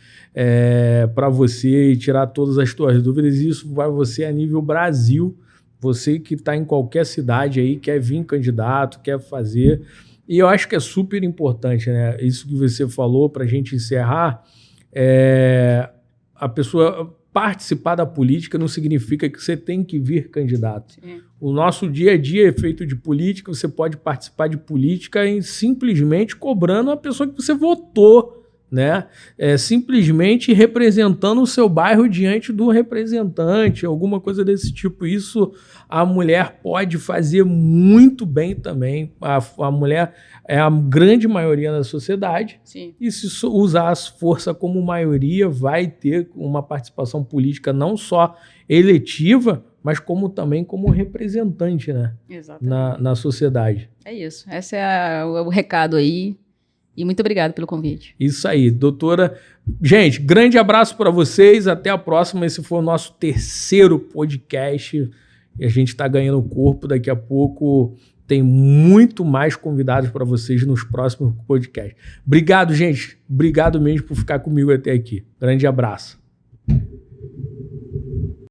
para você e tirar todas as suas dúvidas. E isso vai você a nível Brasil. Você que está em qualquer cidade aí, quer vir candidato, quer fazer. E eu acho que é super importante, né? Isso que você falou, para a gente encerrar, a pessoa participar da política não significa que você tem que vir candidato. Sim. O nosso dia a dia é feito de política, você pode participar de política simplesmente cobrando a pessoa que você votou, né? Simplesmente representando o seu bairro diante do representante, alguma coisa desse tipo. Isso a mulher pode fazer muito bem também. A mulher é a grande maioria da sociedade. Sim. E se usar a força como maioria, vai ter uma participação política não só eletiva, mas também como representante, né? Exatamente. Na sociedade. É isso. Esse é o recado aí. E muito obrigada pelo convite. Isso aí, doutora. Gente, grande abraço para vocês. Até a próxima. Esse foi o nosso 3º podcast. E a gente está ganhando corpo. Daqui a pouco tem muito mais convidados para vocês nos próximos podcasts. Obrigado, gente. Obrigado mesmo por ficar comigo até aqui. Grande abraço.